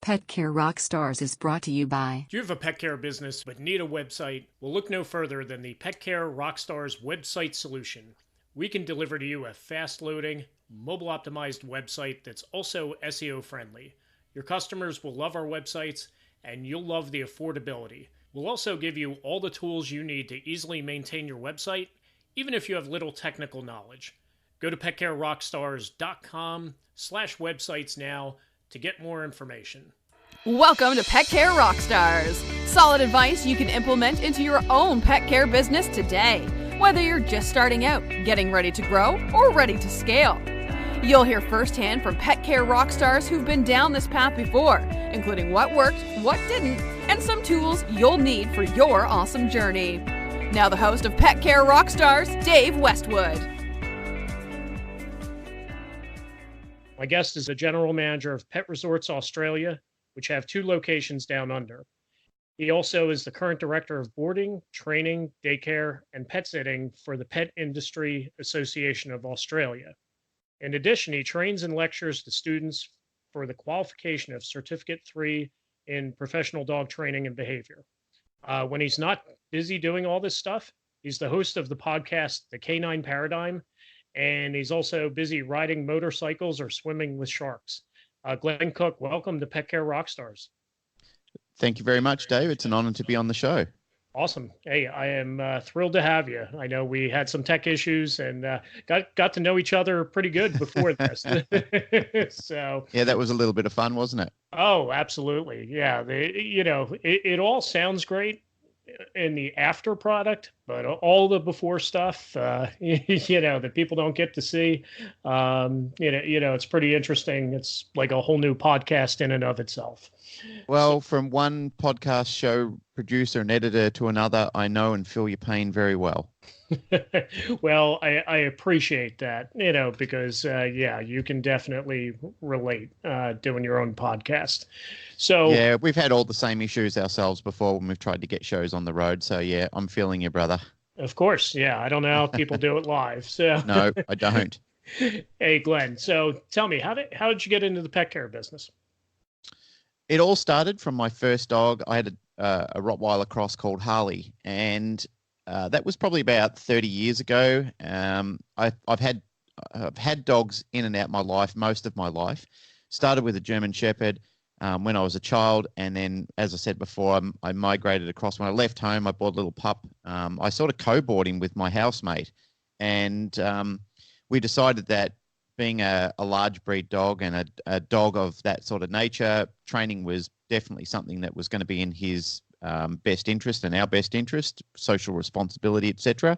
Pet Care Rockstars is brought to you by... Do you have a pet care business but need a website? Well, look no further than the Pet Care Rockstars website solution. We can deliver to you a fast-loading, mobile-optimized website that's also SEO-friendly. Your customers will love our websites, and you'll love the affordability. We'll also give you all the tools you need to easily maintain your website, even if you have little technical knowledge. Go to petcarerockstars.com/websites now to get more information. Welcome to Pet Care Rockstars. Solid advice you can implement into your own pet care business today. Whether you're just starting out, getting ready to grow, or ready to scale. You'll hear firsthand from Pet Care Rockstars who've been down this path before, including what worked, what didn't, and some tools you'll need for your awesome journey. Now the host of Pet Care Rockstars, Dave Westwood. My guest is the general manager of Pet Resorts Australia, which have 2 locations down under. He also is the current director of boarding, training, daycare, and pet sitting for the Pet Industry Association of Australia. In addition, he trains and lectures to students for the qualification of Certificate 3 in professional dog training and behavior. When he's not busy doing all this stuff, he's the host of the podcast, The Canine Paradigm, and he's also busy riding motorcycles or swimming with sharks. Glenn Cooke, welcome to Pet Care Rockstars. Thank you very much, Dave. It's an honor to be on the show. Awesome. Hey, I am thrilled to have you. I know we had some tech issues and got to know each other pretty good before this. So yeah, that was a little bit of fun, wasn't it? Oh, absolutely. Yeah, it all sounds great in the after product, but all the before stuff, that people don't get to see, it's pretty interesting. It's like a whole new podcast in and of itself. Well, from one podcast show producer and editor to another, I know and feel your pain very well. Well, I appreciate that, because, you can definitely relate doing your own podcast. So yeah, we've had all the same issues ourselves before when we've tried to get shows on the road. So yeah, I'm feeling you, brother. Of course. Yeah. I don't know how people do it live. So no, I don't. Hey, Glenn. So tell me, how did you get into the pet care business? It all started from my first dog. I had a Rottweiler cross called Harley, and that was probably about 30 years ago. I've had dogs in and out my life, most of my life. Started with a German Shepherd when I was a child, and then, as I said before, I migrated across. When I left home, I bought a little pup. I sort of co-boarded him with my housemate, and we decided that being a large breed dog and a dog of that sort of nature, training was definitely something that was going to be in his best interest and our best interest, social responsibility, etc.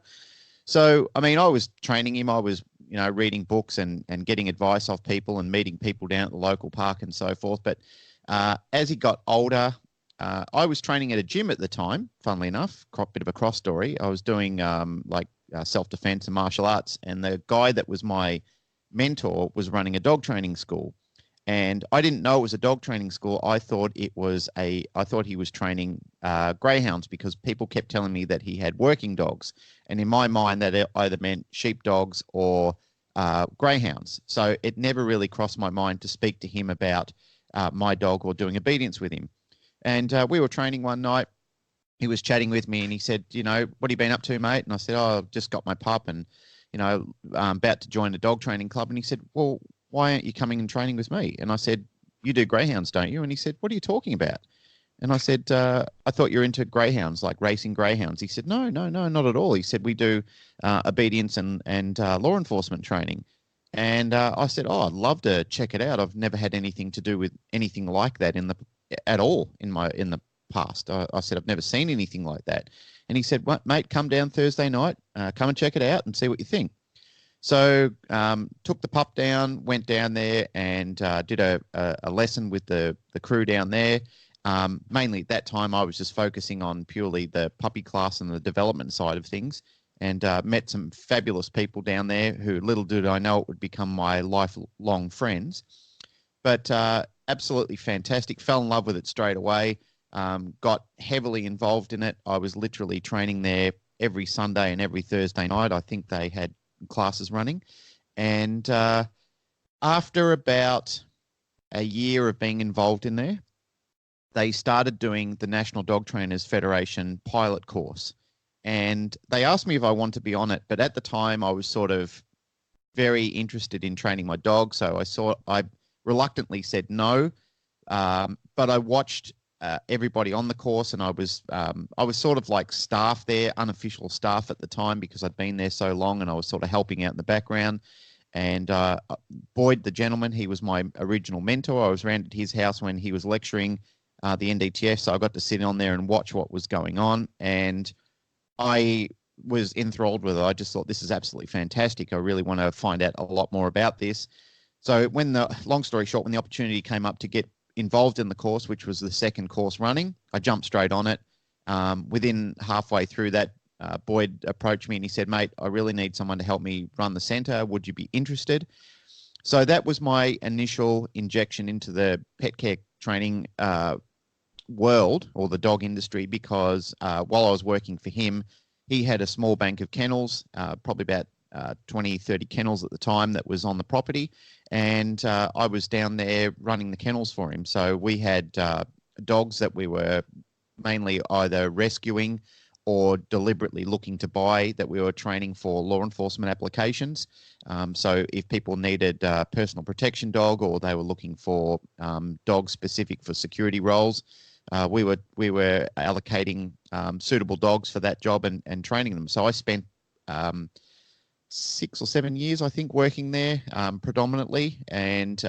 So, I mean, I was training him. I was, reading books and getting advice off people and meeting people down at the local park and so forth. But as he got older, I was training at a gym at the time, funnily enough, bit of a cross story. I was doing self-defense and martial arts, and the guy that was my mentor was running a dog training school. And I didn't know it was a dog training school. I thought he was training greyhounds, because people kept telling me that he had working dogs. And in my mind, that either meant sheepdogs or greyhounds. So it never really crossed my mind to speak to him about my dog or doing obedience with him. And we were training one night. He was chatting with me and he said, what have you been up to, mate? And I said, I've just got my pup and, I'm about to join a dog training club. And he said, well, why aren't you coming and training with me? And I said, you do greyhounds, don't you? And he said, what are you talking about? And I said, I thought you're into greyhounds, like racing greyhounds. He said, no, not at all. He said, we do obedience and law enforcement training. And I said, I'd love to check it out. I've never had anything to do with anything like that at all in the past. I said, I've never seen anything like that. And he said, what, mate, come down Thursday night, come and check it out and see what you think. So took the pup down, went down there and did a lesson with the crew down there. Mainly at that time, I was just focusing on purely the puppy class and the development side of things, and met some fabulous people down there who, little did I know, it would become my lifelong friends. But absolutely fantastic. Fell in love with it straight away. Got heavily involved in it. I was literally training there every Sunday and every Thursday night. I think they had classes running. And after about a year of being involved in there, they started doing the National Dog Trainers Federation pilot course. And they asked me if I wanted to be on it, but at the time I was sort of very interested in training my dog, so I reluctantly said no. But I watched everybody on the course, and I was sort of like staff there, unofficial staff at the time, because I'd been there so long, and I was sort of helping out in the background. And Boyd, the gentleman, he was my original mentor. I was around at his house when he was lecturing the NDTF, so I got to sit on there and watch what was going on, and I was enthralled with it. I just thought, this is absolutely fantastic. I really want to find out a lot more about this. So long story short, when the opportunity came up to get involved in the course, which was the second course running, I jumped straight on it. Within halfway through that, Boyd approached me and he said, "Mate, I really need someone to help me run the centre. Would you be interested?" So that was my initial injection into the pet care training world, or the dog industry, because while I was working for him, he had a small bank of kennels, probably about 20, 30 kennels at the time that was on the property. And I was down there running the kennels for him. So we had dogs that we were mainly either rescuing or deliberately looking to buy, that we were training for law enforcement applications. So if people needed a personal protection dog, or they were looking for dogs specific for security roles, we were allocating suitable dogs for that job and training them. So I spent 6 or 7 years, I think, working there predominantly, and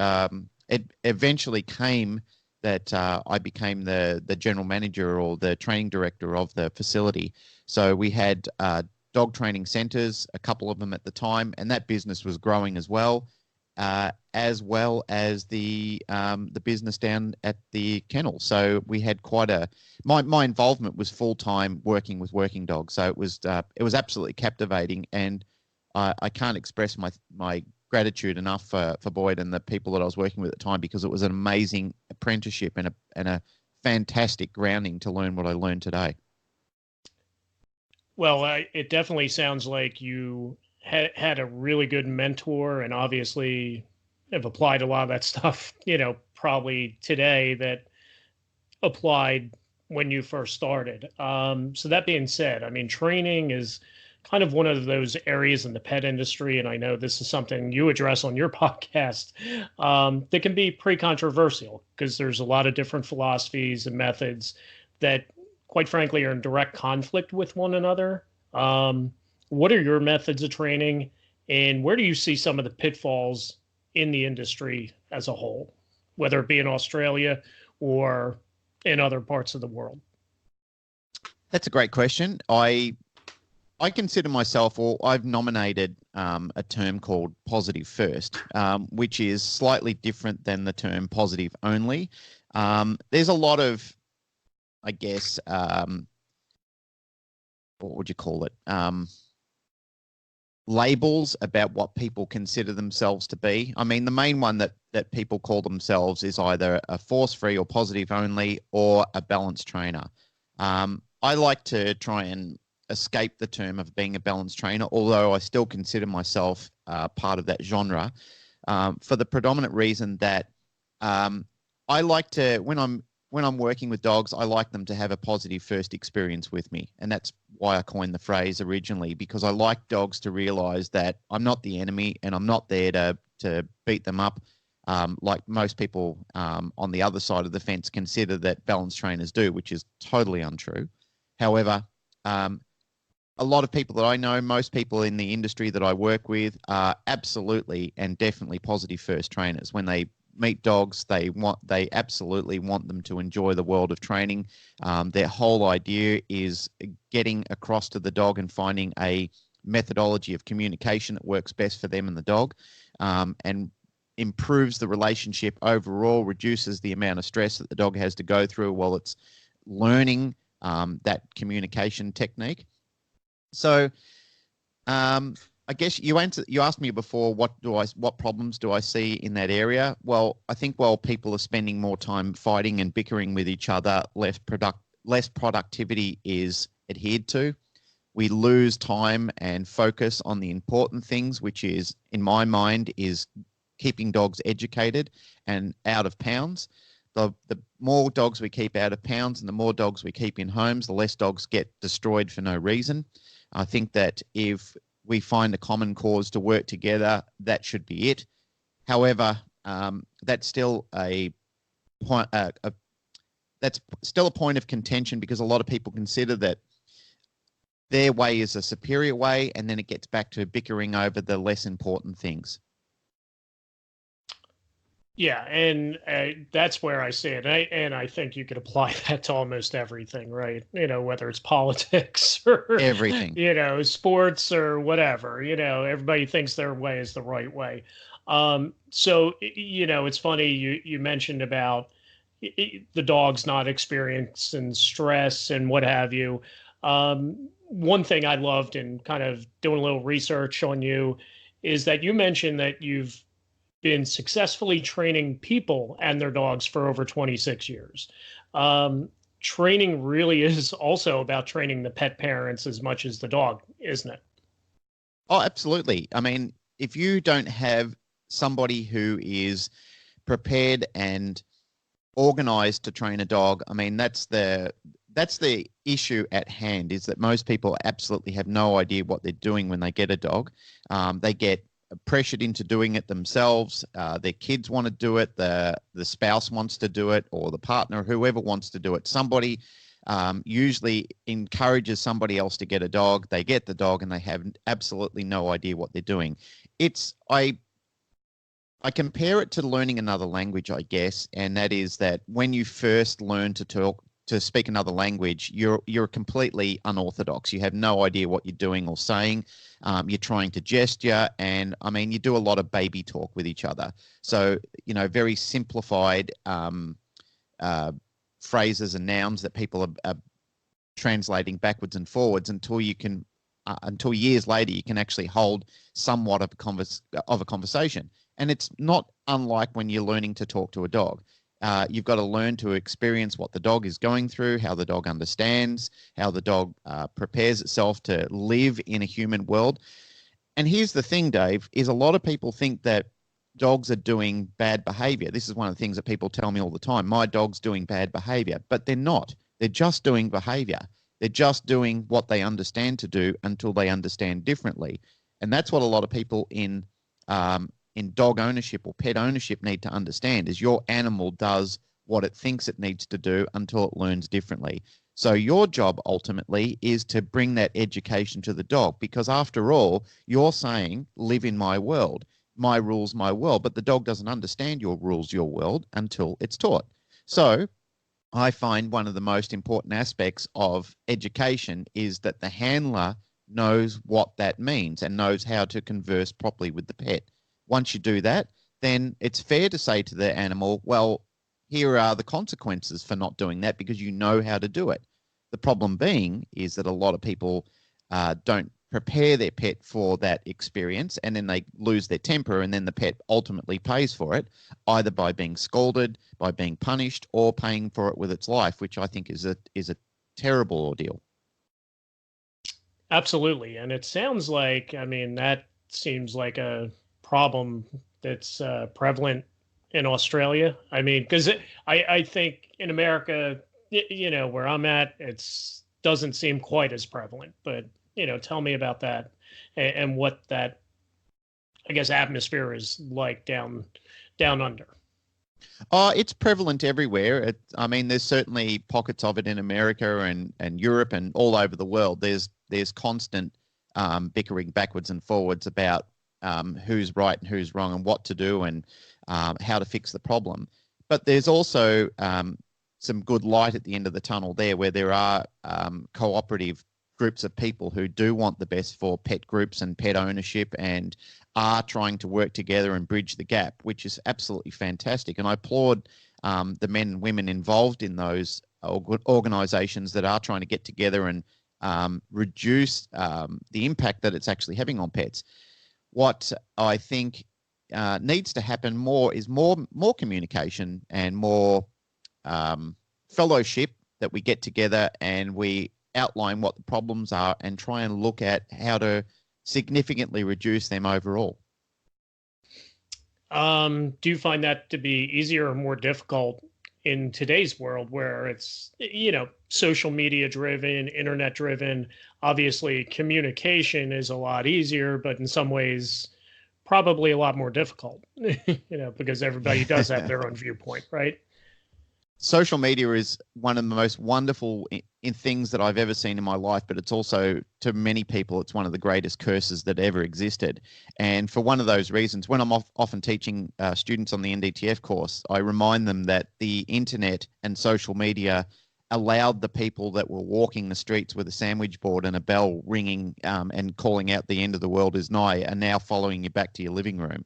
it eventually came that I became the general manager, or the training director of the facility. So we had dog training centres, a couple of them at the time, and that business was growing as well as the business down at the kennel. So we had my involvement was full-time working with working dogs. So it was absolutely captivating, and I can't express my gratitude enough for Boyd and the people that I was working with at the time, because it was an amazing apprenticeship and a fantastic grounding to learn what I learned today. Well, it definitely sounds like you had a really good mentor, and obviously have applied a lot of that stuff, probably today, that applied when you first started. So that being said, I mean, training is kind of one of those areas in the pet industry, and I know this is something you address on your podcast, that can be pretty controversial, because there's a lot of different philosophies and methods that, quite frankly, are in direct conflict with one another. What are your methods of training, and where do you see some of the pitfalls in the industry as a whole, whether it be in Australia or in other parts of the world? That's a great question. I consider myself, or I've nominated a term called positive first, which is slightly different than the term positive only. There's a lot of, I guess, what would you call it? Labels about what people consider themselves to be. I mean, the main one that people call themselves is either a force-free or positive only, or a balanced trainer. I like to try and escape the term of being a balanced trainer, although I still consider myself part of that genre, for the predominant reason that I like to, when I'm working with dogs, I like them to have a positive first experience with me. And that's why I coined the phrase originally, because I like dogs to realize that I'm not the enemy, and I'm not there to beat them up, like most people on the other side of the fence consider that balanced trainers do, which is totally untrue. However, a lot of people that I know, most people in the industry that I work with, are absolutely and definitely positive first trainers. When they meet dogs, they absolutely want them to enjoy the world of training. Their whole idea is getting across to the dog and finding a methodology of communication that works best for them and the dog, and improves the relationship overall, reduces the amount of stress that the dog has to go through while it's learning that communication technique. So I guess you asked me before, what problems do I see in that area? Well, I think while people are spending more time fighting and bickering with each other, less productivity is adhered to. We lose time and focus on the important things, which is, in my mind, is keeping dogs educated and out of pounds. the more dogs we keep out of pounds and the more dogs we keep in homes, the less dogs get destroyed for no reason. I think that if we find a common cause to work together, that should be it. However, that's still a point. That's still a point of contention because a lot of people consider that their way is a superior way, and then it gets back to bickering over the less important things. Yeah, and that's where I see it. And I think you could apply that to almost everything, right? Whether it's politics or everything, sports or whatever. Everybody thinks their way is the right way. So it's funny you mentioned about the dog's not experiencing stress and what have you. One thing I loved in kind of doing a little research on you is that you mentioned that you've been successfully training people and their dogs for over 26 years. Training really is also about training the pet parents as much as the dog, isn't it? Oh, absolutely. I mean, if you don't have somebody who is prepared and organized to train a dog, I mean, that's the issue at hand, is that most people absolutely have no idea what they're doing when they get a dog. They get pressured into doing it themselves. Their kids want to do it. The spouse wants to do it, or the partner, whoever wants to do it. Somebody usually encourages somebody else to get a dog. They get the dog and they have absolutely no idea what they're doing. I compare it to learning another language, I guess, and that is that when you first learn to speak another language, you're completely unorthodox. You have no idea what you're doing or saying. You're trying to gesture, and I mean, you do a lot of baby talk with each other. So, very simplified phrases and nouns that people are translating backwards and forwards until years later you can actually hold somewhat of a conversation. And it's not unlike when you're learning to talk to a dog. You've got to learn to experience what the dog is going through, how the dog understands, how the dog prepares itself to live in a human world. And here's the thing, Dave, is a lot of people think that dogs are doing bad behavior. This is one of the things that people tell me all the time. My dog's doing bad behavior, but they're not. They're just doing behavior. They're just doing what they understand to do until they understand differently. And that's what a lot of people in dog ownership or pet ownership need to understand, is your animal does what it thinks it needs to do until it learns differently. So your job ultimately is to bring that education to the dog, because after all, you're saying, live in my world, my rules, my world, but the dog doesn't understand your rules, your world until it's taught. So I find one of the most important aspects of education is that the handler knows what that means and knows how to converse properly with the pet. Once you do that, then it's fair to say to the animal, well, here are the consequences for not doing that because you know how to do it. The problem being is that a lot of people don't prepare their pet for that experience, and then they lose their temper, and then the pet ultimately pays for it, either by being scolded, by being punished, or paying for it with its life, which I think is a terrible ordeal. Absolutely. And it sounds like, that seems like a problem that's prevalent in Australia. Because I think in America, where I'm at, doesn't seem quite as prevalent. But, tell me about that and what that, I guess, atmosphere is like down under. It's prevalent everywhere. There's certainly pockets of it in America and Europe and all over the world. There's constant bickering backwards and forwards about who's right and who's wrong and what to do and how to fix the problem. But there's also some good light at the end of the tunnel there, where there are cooperative groups of people who do want the best for pet groups and pet ownership and are trying to work together and bridge the gap, which is absolutely fantastic. And I applaud the men and women involved in those organisations that are trying to get together and reduce the impact that it's actually having on pets. What I think needs to happen more is more communication and more fellowship, that we get together and we outline what the problems are and try and look at how to significantly reduce them overall. Do you find that to be easier or more difficult in today's world where it's, social media driven, internet driven. Obviously, communication is a lot easier, but in some ways, probably a lot more difficult, because everybody does have their own viewpoint, right? Social media is one of the most wonderful in things that I've ever seen in my life, but it's also, to many people, it's one of the greatest curses that ever existed. And for one of those reasons, when I'm often teaching students on the NDTF course, I remind them that the internet and social media allowed the people that were walking the streets with a sandwich board and a bell ringing and calling out the end of the world is nigh are now following you back to your living room.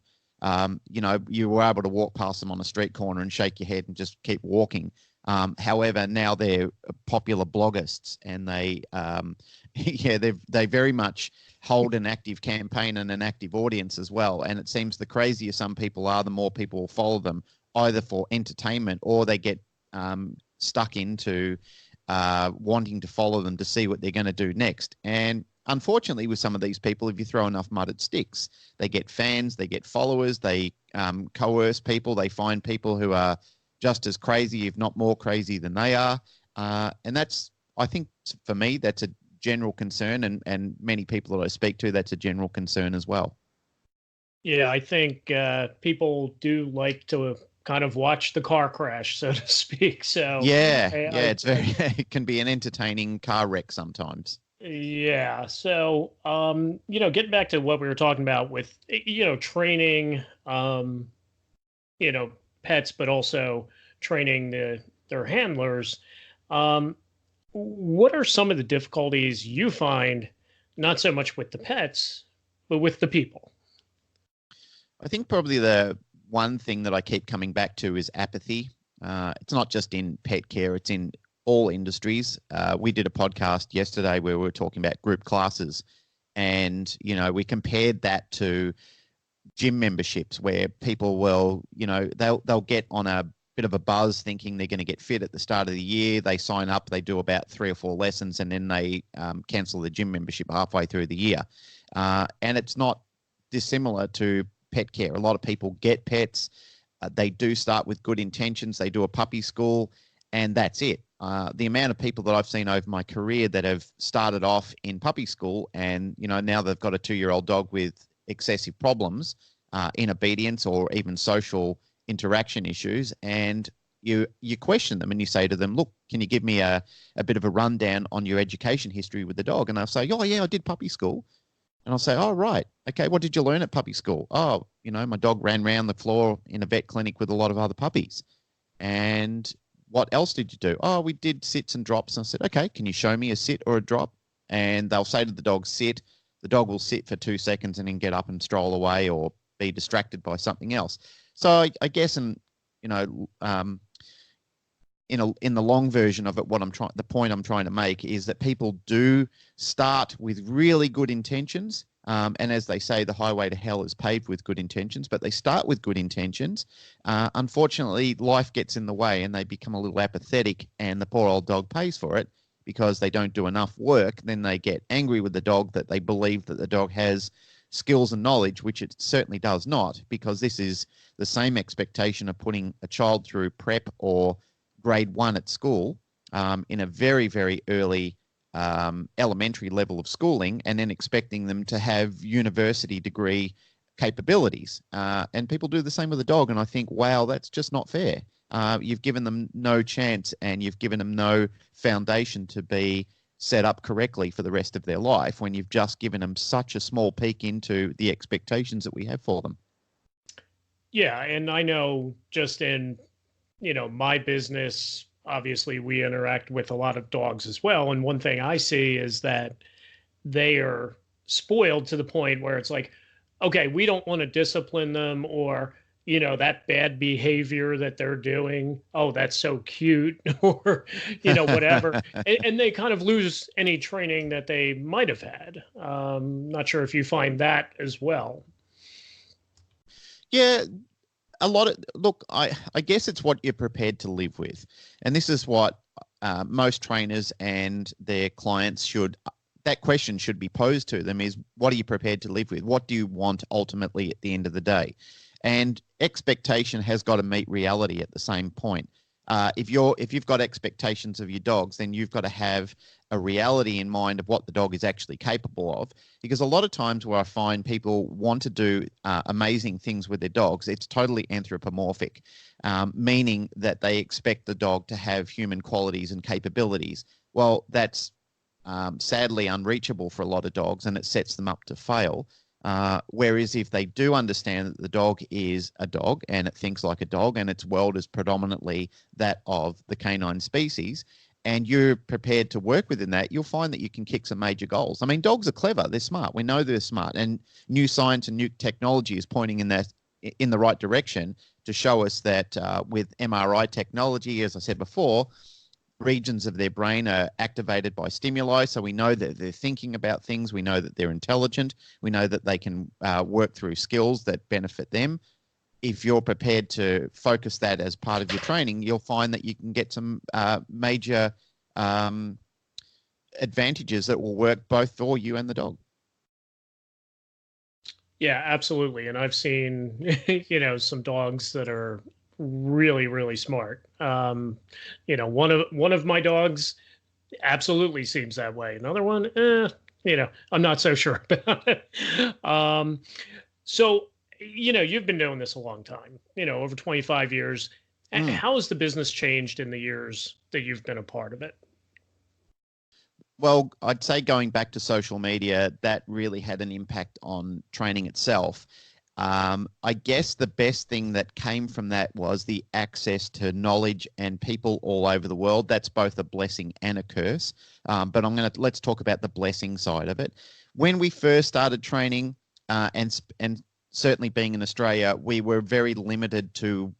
You were able to walk past them on a street corner and shake your head and just keep walking. However, now they're popular blogists, and they very much hold an active campaign and an active audience as well. And it seems the crazier some people are, the more people will follow them, either for entertainment or they get stuck into wanting to follow them to see what they're going to do next. And unfortunately, with some of these people, if you throw enough mud, it sticks. They get fans, they get followers, they coerce people, they find people who are just as crazy, if not more crazy than they are. And that's, I think, for me, that's a general concern. And many people that I speak to, that's a general concern as well. Yeah, I think people do like to kind of watch the car crash, so to speak. So it's very, it can be an entertaining car wreck sometimes. Yeah. So, getting back to what we were talking about with, training, pets, but also training their handlers. What are some of the difficulties you find, not so much with the pets, but with the people? I think probably the one thing that I keep coming back to is apathy. It's not just in pet care, it's in all industries. We did a podcast yesterday where we were talking about group classes, and we compared that to gym memberships where people will, they'll get on a bit of a buzz thinking they're going to get fit at the start of the year. They sign up, they do about 3 or 4 lessons, and then they cancel the gym membership halfway through the year. And it's not dissimilar to pet care. A lot of people get pets. They do start with good intentions. They do a puppy school, and that's it. The amount of people that I've seen over my career that have started off in puppy school and, now they've got a 2-year-old dog with excessive problems in obedience or even social interaction issues. And you question them and you say to them, look, can you give me a bit of a rundown on your education history with the dog? And they'll say, oh, yeah, I did puppy school. And I'll say, oh, right. Okay, what did you learn at puppy school? Oh, my dog ran around the floor in a vet clinic with a lot of other puppies. And what else did you do? Oh, we did sits and drops. And I said, okay, can you show me a sit or a drop? And they'll say to the dog, sit. The dog will sit for 2 seconds and then get up and stroll away or be distracted by something else. So I guess, in the long version of it, the point I'm trying to make is that people do start with really good intentions. And as they say, the highway to hell is paved with good intentions, but they start with good intentions. Unfortunately, life gets in the way and they become a little apathetic, and the poor old dog pays for it because they don't do enough work. Then they get angry with the dog that they believe that the dog has skills and knowledge, which it certainly does not, because this is the same expectation of putting a child through prep or grade 1 at school in a very, very early elementary level of schooling, and then expecting them to have university degree capabilities. And people do the same with a dog. And I think, wow, that's just not fair. You've given them no chance, and you've given them no foundation to be set up correctly for the rest of their life when you've just given them such a small peek into the expectations that we have for them. Yeah. And I know just in, my business, obviously we interact with a lot of dogs as well. And one thing I see is that they are spoiled to the point where it's like, okay, we don't want to discipline them, or, that bad behavior that they're doing. Oh, that's so cute, or, whatever. and they kind of lose any training that they might have had. Not sure if you find that as well. Yeah. I guess it's what you're prepared to live with. And this is what most trainers and their clients that question should be posed to them is, what are you prepared to live with? What do you want ultimately at the end of the day? And expectation has got to meet reality at the same point. If you've got expectations of your dogs, then you've got to have a reality in mind of what the dog is actually capable of. Because a lot of times where I find people want to do amazing things with their dogs, it's totally anthropomorphic, meaning that they expect the dog to have human qualities and capabilities. Well, that's sadly unreachable for a lot of dogs, and it sets them up to fail. Whereas if they do understand that the dog is a dog and it thinks like a dog and its world is predominantly that of the canine species, and you're prepared to work within that, you'll find that you can kick some major goals. I mean, dogs are clever. They're smart. We know they're smart. And new science and new technology is pointing in the right direction to show us that with MRI technology, as I said before, regions of their brain are activated by stimuli. So we know that they're thinking about things. We know that they're intelligent. We know that they can work through skills that benefit them. If you're prepared to focus that as part of your training, you'll find that you can get some major advantages that will work both for you and the dog. Yeah, absolutely. And I've seen, some dogs that are really, really smart. One of my dogs absolutely seems that way. Another one, I'm not so sure about it. So, you've been doing this a long time, over 25 years. And how has the business changed in the years that you've been a part of it? Well, I'd say going back to social media, that really had an impact on training itself. I guess the best thing that came from that was the access to knowledge and people all over the world. That's both a blessing and a curse. But let's talk about the blessing side of it. When we first started training, and certainly being in Australia, we were very limited to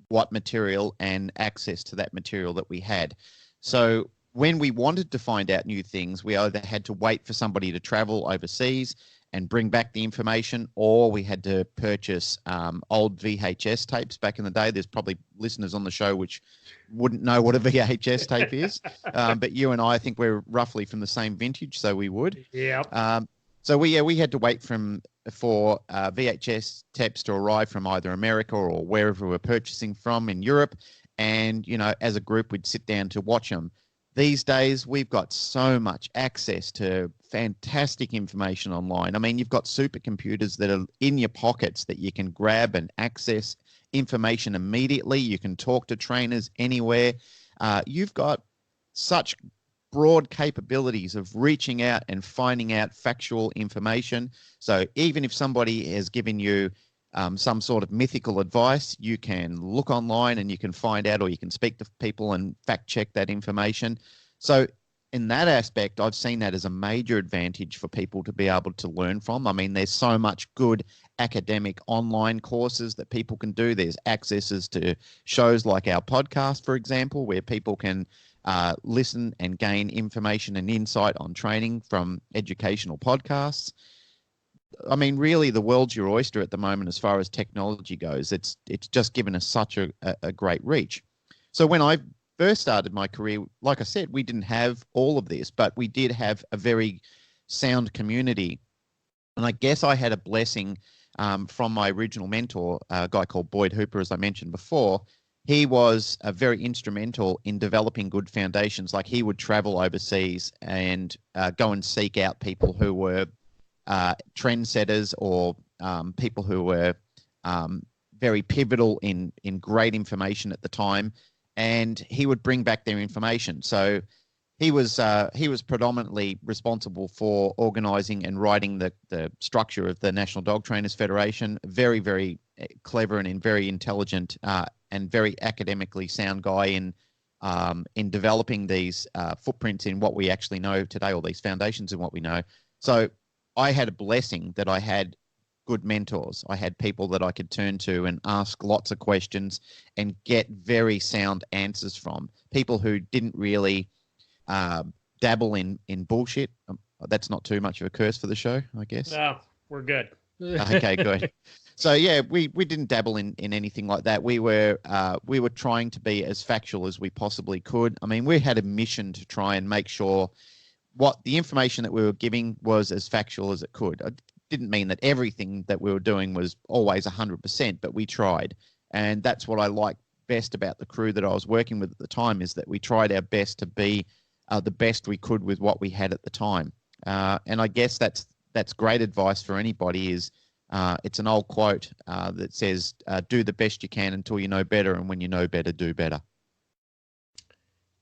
what material and access to that material that we had. So when we wanted to find out new things, we either had to wait for somebody to travel overseas and bring back the information, or we had to purchase old VHS tapes. Back in the day, there's probably listeners on the show which wouldn't know what a VHS tape is, but you and I think we're roughly from the same vintage, so we would. Yeah. So we had to wait for VHS tapes to arrive from either America or wherever we're purchasing from in Europe, and as a group we'd sit down to watch them. These days, we've got so much access to fantastic information online. I mean, you've got supercomputers that are in your pockets that you can grab and access information immediately. You can talk to trainers anywhere. You've got such broad capabilities of reaching out and finding out factual information. So even if somebody has given you some sort of mythical advice, you can look online and you can find out, or you can speak to people and fact check that information. So in that aspect, I've seen that as a major advantage for people to be able to learn from. I mean, there's so much good academic online courses that people can do. There's accesses to shows like our podcast, for example, where people can listen and gain information and insight on training from educational podcasts. I mean, really, the world's your oyster at the moment as far as technology goes. It's just given us such a great reach. So when I first started my career, like I said, we didn't have all of this, but we did have a very sound community. And I guess I had a blessing from my original mentor, a guy called Boyd Hooper, as I mentioned before. He was very instrumental in developing good foundations. Like, he would travel overseas and go and seek out people who were trendsetters or people who were very pivotal in great information at the time, and he would bring back their information. So he was predominantly responsible for organising and writing the structure of the National Dog Trainers Federation. Very, very clever and very intelligent and very academically sound guy in developing these footprints in what we actually know today, or these foundations in what we know. So I had a blessing that I had good mentors. I had people that I could turn to and ask lots of questions and get very sound answers from. People who didn't really dabble in bullshit. That's not too much of a curse for the show, I guess. No, we're good. Okay, good. So yeah, we didn't dabble in anything like that. We were trying to be as factual as we possibly could. I mean, we had a mission to try and make sure what the information that we were giving was as factual as it could. It didn't mean that everything that we were doing was always 100%, but we tried. And that's what I like best about the crew that I was working with at the time is that we tried our best to be the best we could with what we had at the time. And I guess that's great advice for anybody. Is it's an old quote that says, "Do the best you can until you know better, and when you know better, do better."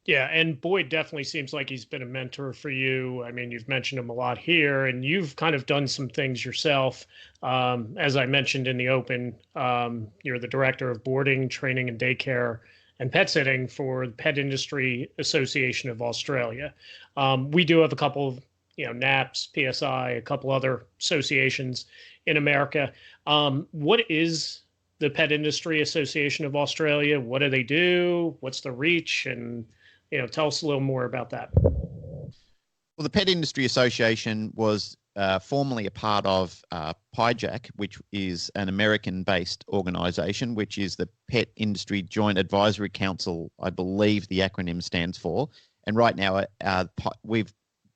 Yeah, and Boyd definitely seems like he's been a mentor for you. I mean, you've mentioned him a lot here, and you've kind of done some things yourself. As I mentioned in the open, you're the director of boarding, training, and daycare and pet sitting for the Pet Industry Association of Australia. We do have a couple of, NAPS, PSI, a couple other associations in America. What is the Pet Industry Association of Australia? What do they do? What's the reach? And tell us a little more about that. Well, the Pet Industry Association was formerly a part of PIJAC, which is an American-based organisation, which is the Pet Industry Joint Advisory Council, I believe the acronym stands for. And right now, we've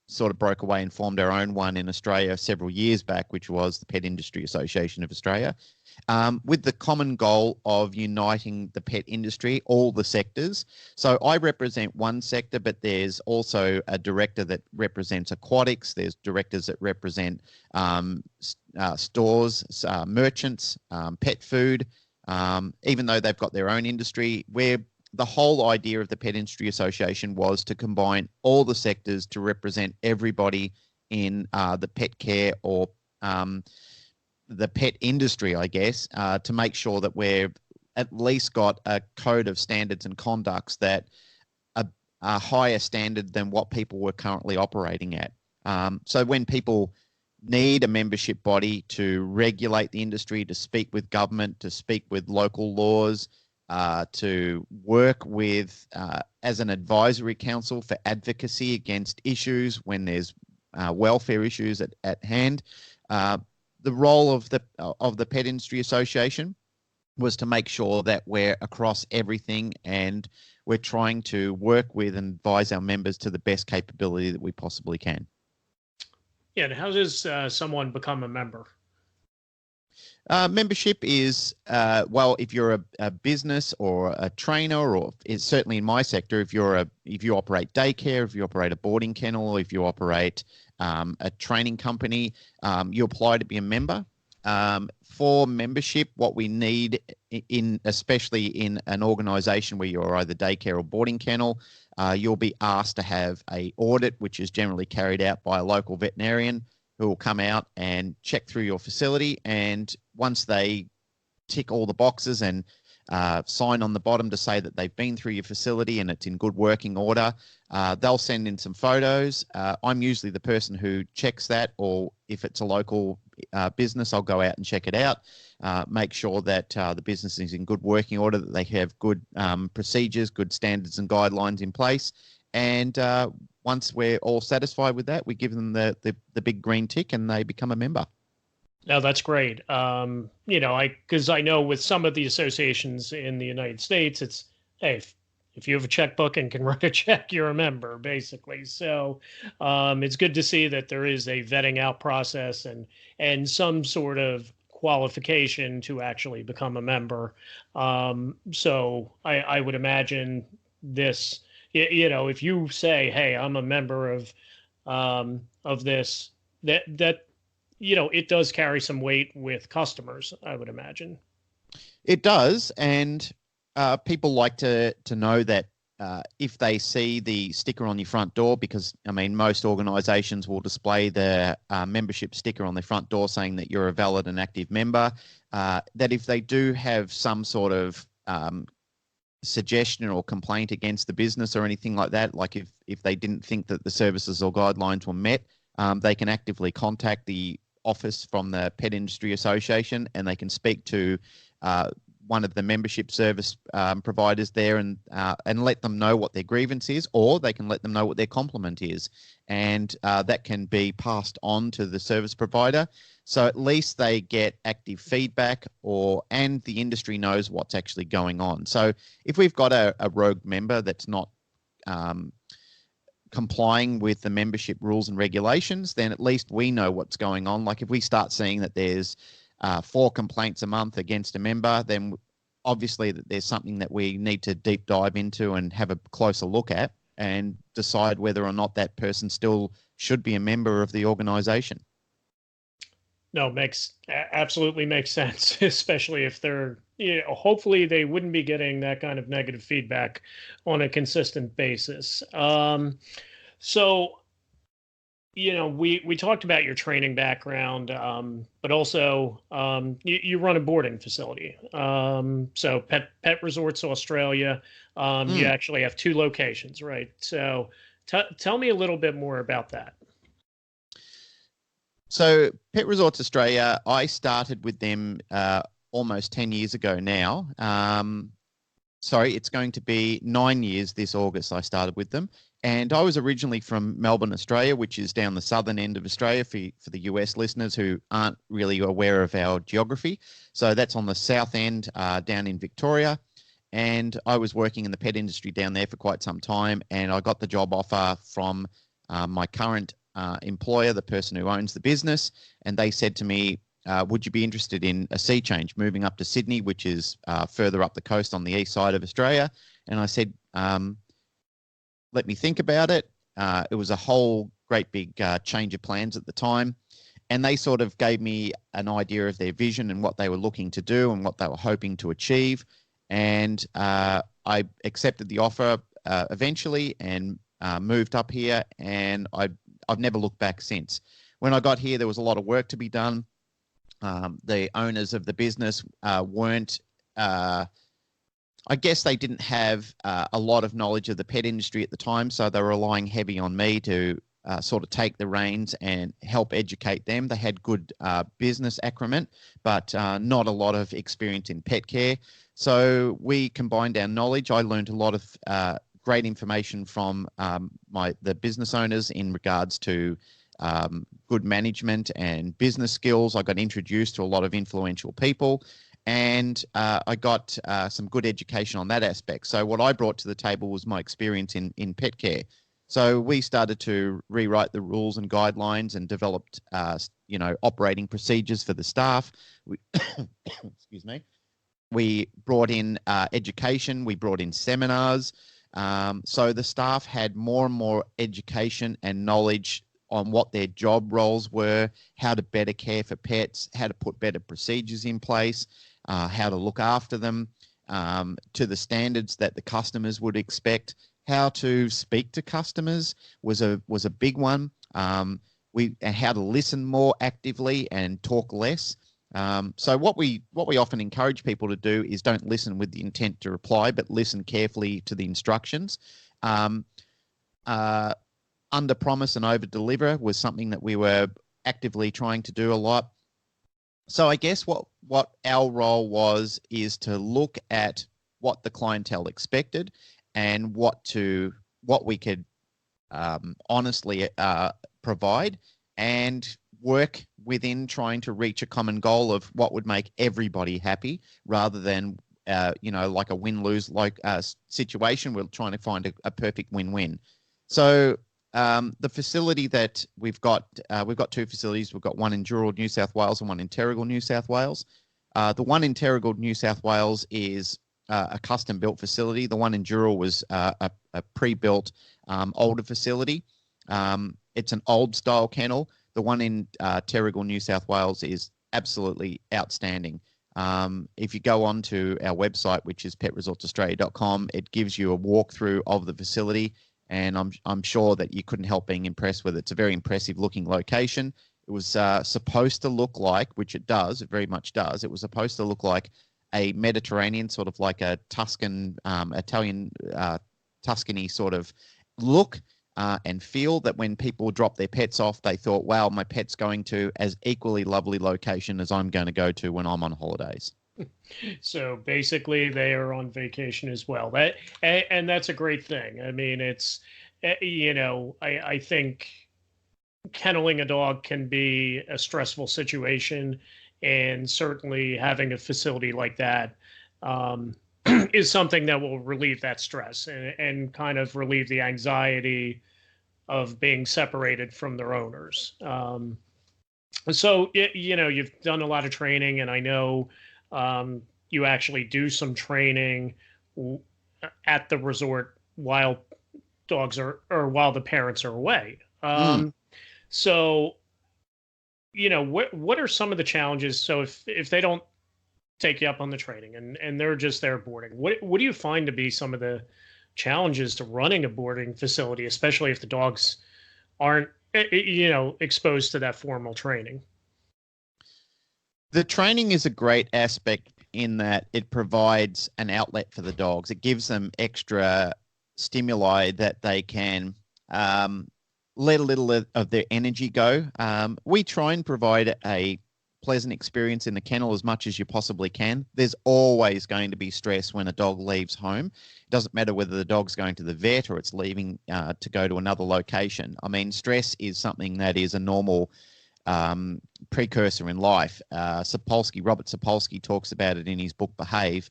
sort of broke away and formed our own one in Australia several years back, which was the Pet Industry Association of Australia, with the common goal of uniting the pet industry, all the sectors. So I represent one sector, but there's also a director that represents aquatics. There's directors that represent stores, merchants, pet food, even though they've got their own industry. The whole idea of the Pet Industry Association was to combine all the sectors to represent everybody in the pet care or the pet industry, I guess, to make sure that we've at least got a code of standards and conducts that are higher standard than what people were currently operating at. So when people need a membership body to regulate the industry, to speak with government, to speak with local laws, to work with as an advisory council for advocacy against issues when there's welfare issues at hand. The role of the Pet Industry Association was to make sure that we're across everything and we're trying to work with and advise our members to the best capability that we possibly can. Yeah, and how does someone become a member? Membership is, if you're a business or a trainer, or it's certainly in my sector, if you operate daycare, if you operate a boarding kennel, if you operate a training company, you apply to be a member. For membership, what we need especially in an organisation where you're either daycare or boarding kennel, you'll be asked to have a audit, which is generally carried out by a local veterinarian, who will come out and check through your facility. And once they tick all the boxes and sign on the bottom to say that they've been through your facility and it's in good working order, they'll send in some photos. I'm usually the person who checks that, or if it's a local business, I'll go out and check it out, make sure that the business is in good working order, that they have good procedures, good standards and guidelines in place. And once we're all satisfied with that, we give them the big green tick and they become a member. No, that's great. Because I know with some of the associations in the United States, it's, hey, if you have a checkbook and can write a check, you're a member, basically. So it's good to see that there is a vetting out process and some sort of qualification to actually become a member. So I would imagine this. If you say, "Hey, I'm a member of this," that it does carry some weight with customers, I would imagine. It does, and people like to know that if they see the sticker on your front door, because most organisations will display the membership sticker on their front door saying that you're a valid and active member. That if they do have some sort of suggestion or complaint against the business or anything like that, like if they didn't think that the services or guidelines were met, they can actively contact the office from the Pet Industry Association, and they can speak to one of the membership service providers there and let them know what their grievance is, or they can let them know what their compliment is, and that can be passed on to the service provider. So at least they get active feedback, and the industry knows what's actually going on. So if we've got a rogue member that's not complying with the membership rules and regulations, then at least we know what's going on. Like if we start seeing that there's 4 complaints a month against a member, then obviously that there's something that we need to deep dive into and have a closer look at and decide whether or not that person still should be a member of the organization. No, absolutely makes sense, especially if they're, hopefully they wouldn't be getting that kind of negative feedback on a consistent basis. So, we talked about your training background, but also you run a boarding facility. So Pet Resorts Australia, you actually have 2 locations, right? So tell me a little bit more about that. So Pet Resorts Australia, I started with them almost 10 years ago now. Sorry, it's going to be 9 years this August I started with them. And I was originally from Melbourne, Australia, which is down the southern end of Australia for the US listeners who aren't really aware of our geography. So that's on the south end down in Victoria. And I was working in the pet industry down there for quite some time. And I got the job offer from my current employer, the person who owns the business. And they said to me, would you be interested in a sea change, moving up to Sydney, which is further up the coast on the east side of Australia? And I said, let me think about it. It was a whole great big change of plans at the time. And they sort of gave me an idea of their vision and what they were looking to do and what they were hoping to achieve. And I accepted the offer eventually and moved up here. And I've never looked back since. When I got here, there was a lot of work to be done. The owners of the business weren't, I guess they didn't have a lot of knowledge of the pet industry at the time, so they were relying heavy on me to sort of take the reins and help educate them. They had good business acumen, but not a lot of experience in pet care. So we combined our knowledge. I learned a lot of great information from the business owners in regards to good management and business skills. I got introduced to a lot of influential people, and I got some good education on that aspect. So what I brought to the table was my experience in pet care. So we started to rewrite the rules and guidelines and developed, operating procedures for the staff. Excuse me. We brought in education. We brought in seminars. So the staff had more and more education and knowledge on what their job roles were, how to better care for pets, how to put better procedures in place, how to look after them to the standards that the customers would expect. How to speak to customers was a big one. And how to listen more actively and talk less. So what we often encourage people to do is don't listen with the intent to reply, but listen carefully to the instructions. Under promise and over deliver was something that we were actively trying to do a lot. So I guess what our role was is to look at what the clientele expected and what we could honestly provide, and work within trying to reach a common goal of what would make everybody happy, rather than like a win-lose situation. We're trying to find a perfect win-win. So the facility that we've got 2 facilities. We've got one in Dural, New South Wales, and one in Terrigal, New South Wales. The one in Terrigal, New South Wales is a custom-built facility. The one in Dural was a pre-built older facility. It's an old-style kennel. The one in Terrigal, New South Wales is absolutely outstanding. If you go on to our website, which is petresortsaustralia.com, it gives you a walkthrough of the facility. And I'm sure that you couldn't help being impressed with it. It's a very impressive looking location. It was supposed to look like, which it does, it very much does. It was supposed to look like a Mediterranean, sort of like a Tuscan, Italian, Tuscany sort of look and feel, that when people drop their pets off, they thought, wow, my pet's going to as equally lovely location as I'm going to go to when I'm on holidays. So basically they are on vacation as well. And that's a great thing. I mean, it's, I think kenneling a dog can be a stressful situation, and certainly having a facility like that is something that will relieve that stress and kind of relieve the anxiety of being separated from their owners. So, you've done a lot of training, and I know you actually do some training at the resort while dogs are, or while the parents are away. So, what are some of the challenges? So if they don't take you up on the training and they're just there boarding, what do you find to be some of the challenges to running a boarding facility, especially if the dogs aren't, exposed to that formal training? The training is a great aspect in that it provides an outlet for the dogs. It gives them extra stimuli that they can let a little of their energy go. We try and provide a pleasant experience in the kennel as much as you possibly can. There's always going to be stress when a dog leaves home. It doesn't matter whether the dog's going to the vet or it's leaving to go to another location. I mean, stress is something that is a normal precursor in life. Robert Sapolsky talks about it in his book Behave,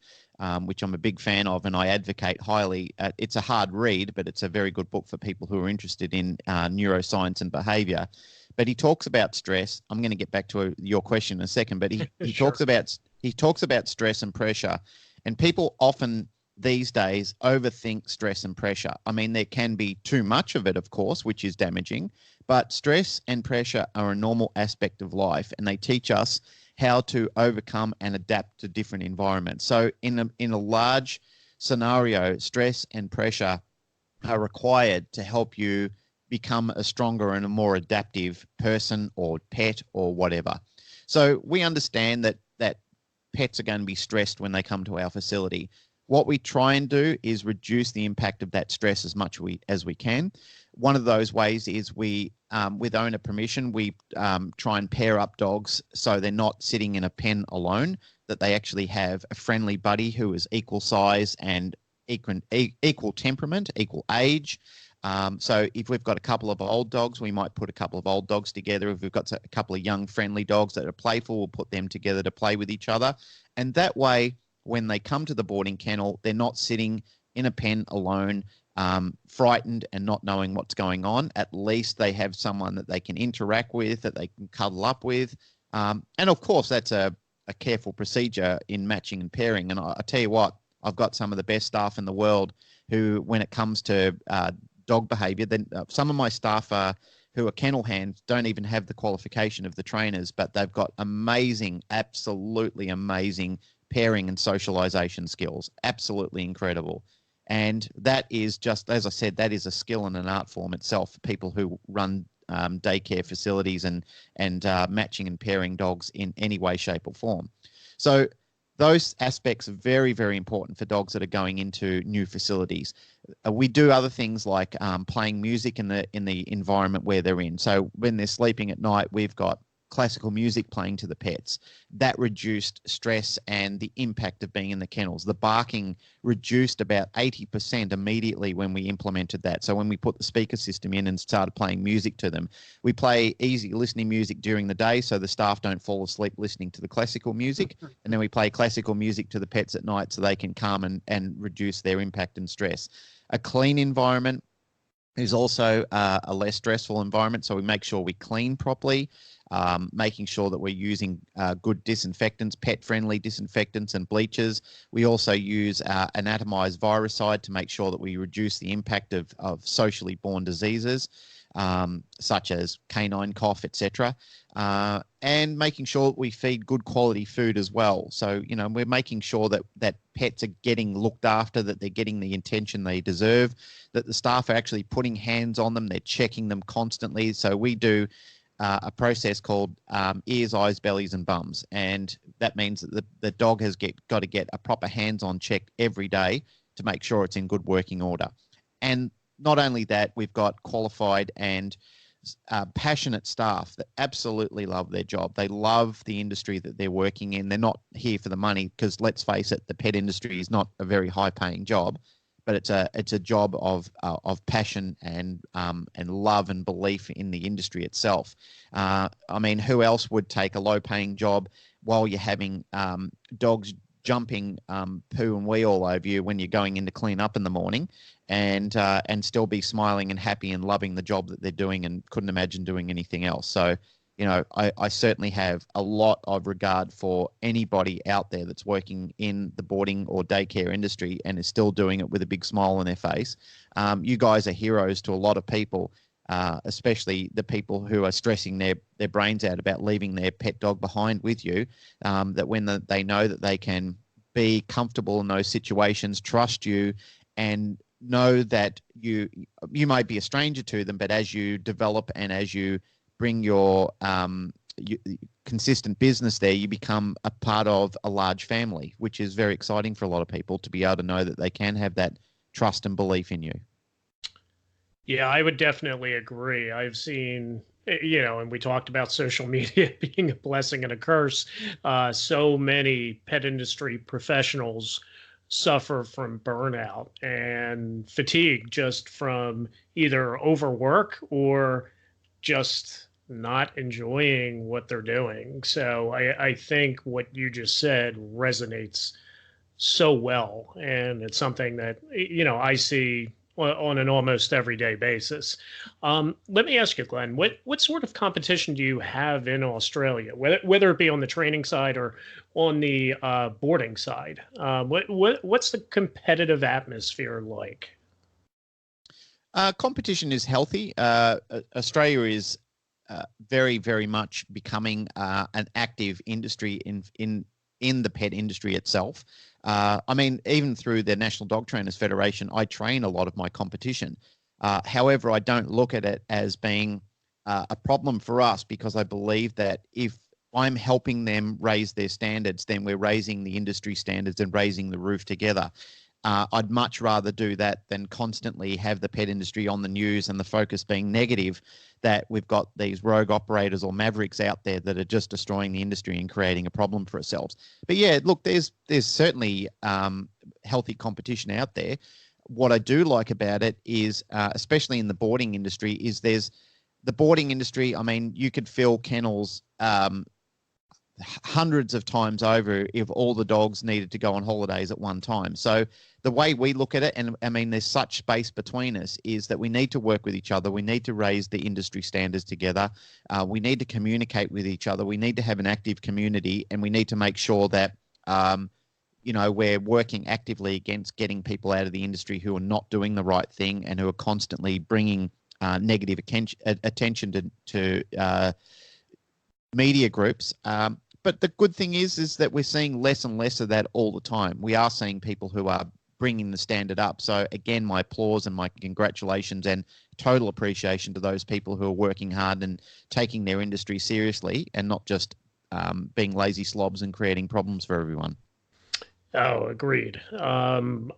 which I'm a big fan of and I advocate highly. It's a hard read, but it's a very good book for people who are interested in neuroscience and behavior. But he talks about stress. I'm going to get back to your question in a second, but he Sure. he talks about stress and pressure, and people often these days overthink stress and pressure. I mean, there can be too much of it, of course, which is damaging, but stress and pressure are a normal aspect of life, and they teach us how to overcome and adapt to different environments. So in a large scenario, stress and pressure are required to help you become a stronger and a more adaptive person or pet or whatever. So we understand that pets are going to be stressed when they come to our facility. What we try and do is reduce the impact of that stress as much as we can. One of those ways is we, with owner permission, we try and pair up dogs so they're not sitting in a pen alone, that they actually have a friendly buddy who is equal size and equal temperament, equal age. So if we've got a couple of old dogs, we might put a couple of old dogs together. If we've got a couple of young friendly dogs that are playful, we'll put them together to play with each other. And that way, when they come to the boarding kennel, they're not sitting in a pen alone, frightened and not knowing what's going on. At least they have someone that they can interact with, that they can cuddle up with. And of course, that's a careful procedure in matching and pairing. And I tell you what, I've got some of the best staff in the world who, when it comes to dog behavior, then some of my staff who are kennel hands don't even have the qualification of the trainers, but they've got amazing, absolutely amazing pairing and socialization skills. Absolutely incredible. And that is just, as I said, that is a skill and an art form itself for people who run daycare facilities and matching and pairing dogs in any way, shape or form. So those aspects are very, very important for dogs that are going into new facilities. We do other things like playing music in the environment where they're in. So when they're sleeping at night, we've got classical music playing to the pets. That reduced stress and the impact of being in the kennels. The barking reduced about 80% immediately when we implemented that. So when we put the speaker system in and started playing music to them, we play easy listening music during the day so the staff don't fall asleep listening to the classical music. And then we play classical music to the pets at night so they can calm and reduce their impact and stress. A clean environment is also a less stressful environment. So we make sure we clean properly, making sure that we're using good disinfectants, pet-friendly disinfectants and bleaches. We also use an atomized viricide to make sure that we reduce the impact of socially borne diseases, such as canine cough, etc. And making sure that we feed good quality food as well. So, we're making sure that pets are getting looked after, that they're getting the attention they deserve, that the staff are actually putting hands on them, they're checking them constantly. So we do a process called ears, eyes, bellies, and bums. And that means that the dog has got to get a proper hands-on check every day to make sure it's in good working order. And not only that, we've got qualified and passionate staff that absolutely love their job. They love the industry that they're working in. They're not here for the money because, let's face it, the pet industry is not a very high-paying job, but it's a job of passion and love and belief in the industry itself. I mean, who else would take a low-paying job while you're having dogs jumping poo and wee all over you when you're going in to clean up in the morning, and still be smiling and happy and loving the job that they're doing and couldn't imagine doing anything else? So, I certainly have a lot of regard for anybody out there that's working in the boarding or daycare industry and is still doing it with a big smile on their face. You guys are heroes to a lot of people, especially the people who are stressing their brains out about leaving their pet dog behind with you, that when they know that they can be comfortable in those situations, trust you, and know that you might be a stranger to them, but as you develop and as you bring your consistent business there, you become a part of a large family, which is very exciting for a lot of people to be able to know that they can have that trust and belief in you. Yeah, I would definitely agree. I've seen, and we talked about social media being a blessing and a curse. So many pet industry professionals suffer from burnout and fatigue just from either overwork or just not enjoying what they're doing. So I think what you just said resonates so well. And it's something that, I see on an almost everyday basis. Let me ask you, Glenn, what sort of competition do you have in Australia, whether it be on the training side or on the boarding side? What's the competitive atmosphere like? Competition is healthy. Australia is very, very much becoming an active industry in the pet industry itself. I mean, even through the National Dog Trainers Federation, I train a lot of my competition. However, I don't look at it as being a problem for us, because I believe that if I'm helping them raise their standards, then we're raising the industry standards and raising the roof together. I'd much rather do that than constantly have the pet industry on the news and the focus being negative, that we've got these rogue operators or mavericks out there that are just destroying the industry and creating a problem for ourselves. But yeah, look, there's certainly healthy competition out there. What I do like about it is, especially in the boarding industry, is there's the boarding industry. I mean, you could fill kennels hundreds of times over if all the dogs needed to go on holidays at one time. So the way we look at it, and I mean, there's such space between us, is that we need to work with each other. We need to raise the industry standards together. We need to communicate with each other. We need to have an active community, and we need to make sure that, we're working actively against getting people out of the industry who are not doing the right thing and who are constantly bringing negative attention to media groups. But the good thing is that we're seeing less and less of that all the time. We are seeing people who are bringing the standard up. So again, my applause and my congratulations and total appreciation to those people who are working hard and taking their industry seriously, and not just being lazy slobs and creating problems for everyone. Oh, agreed.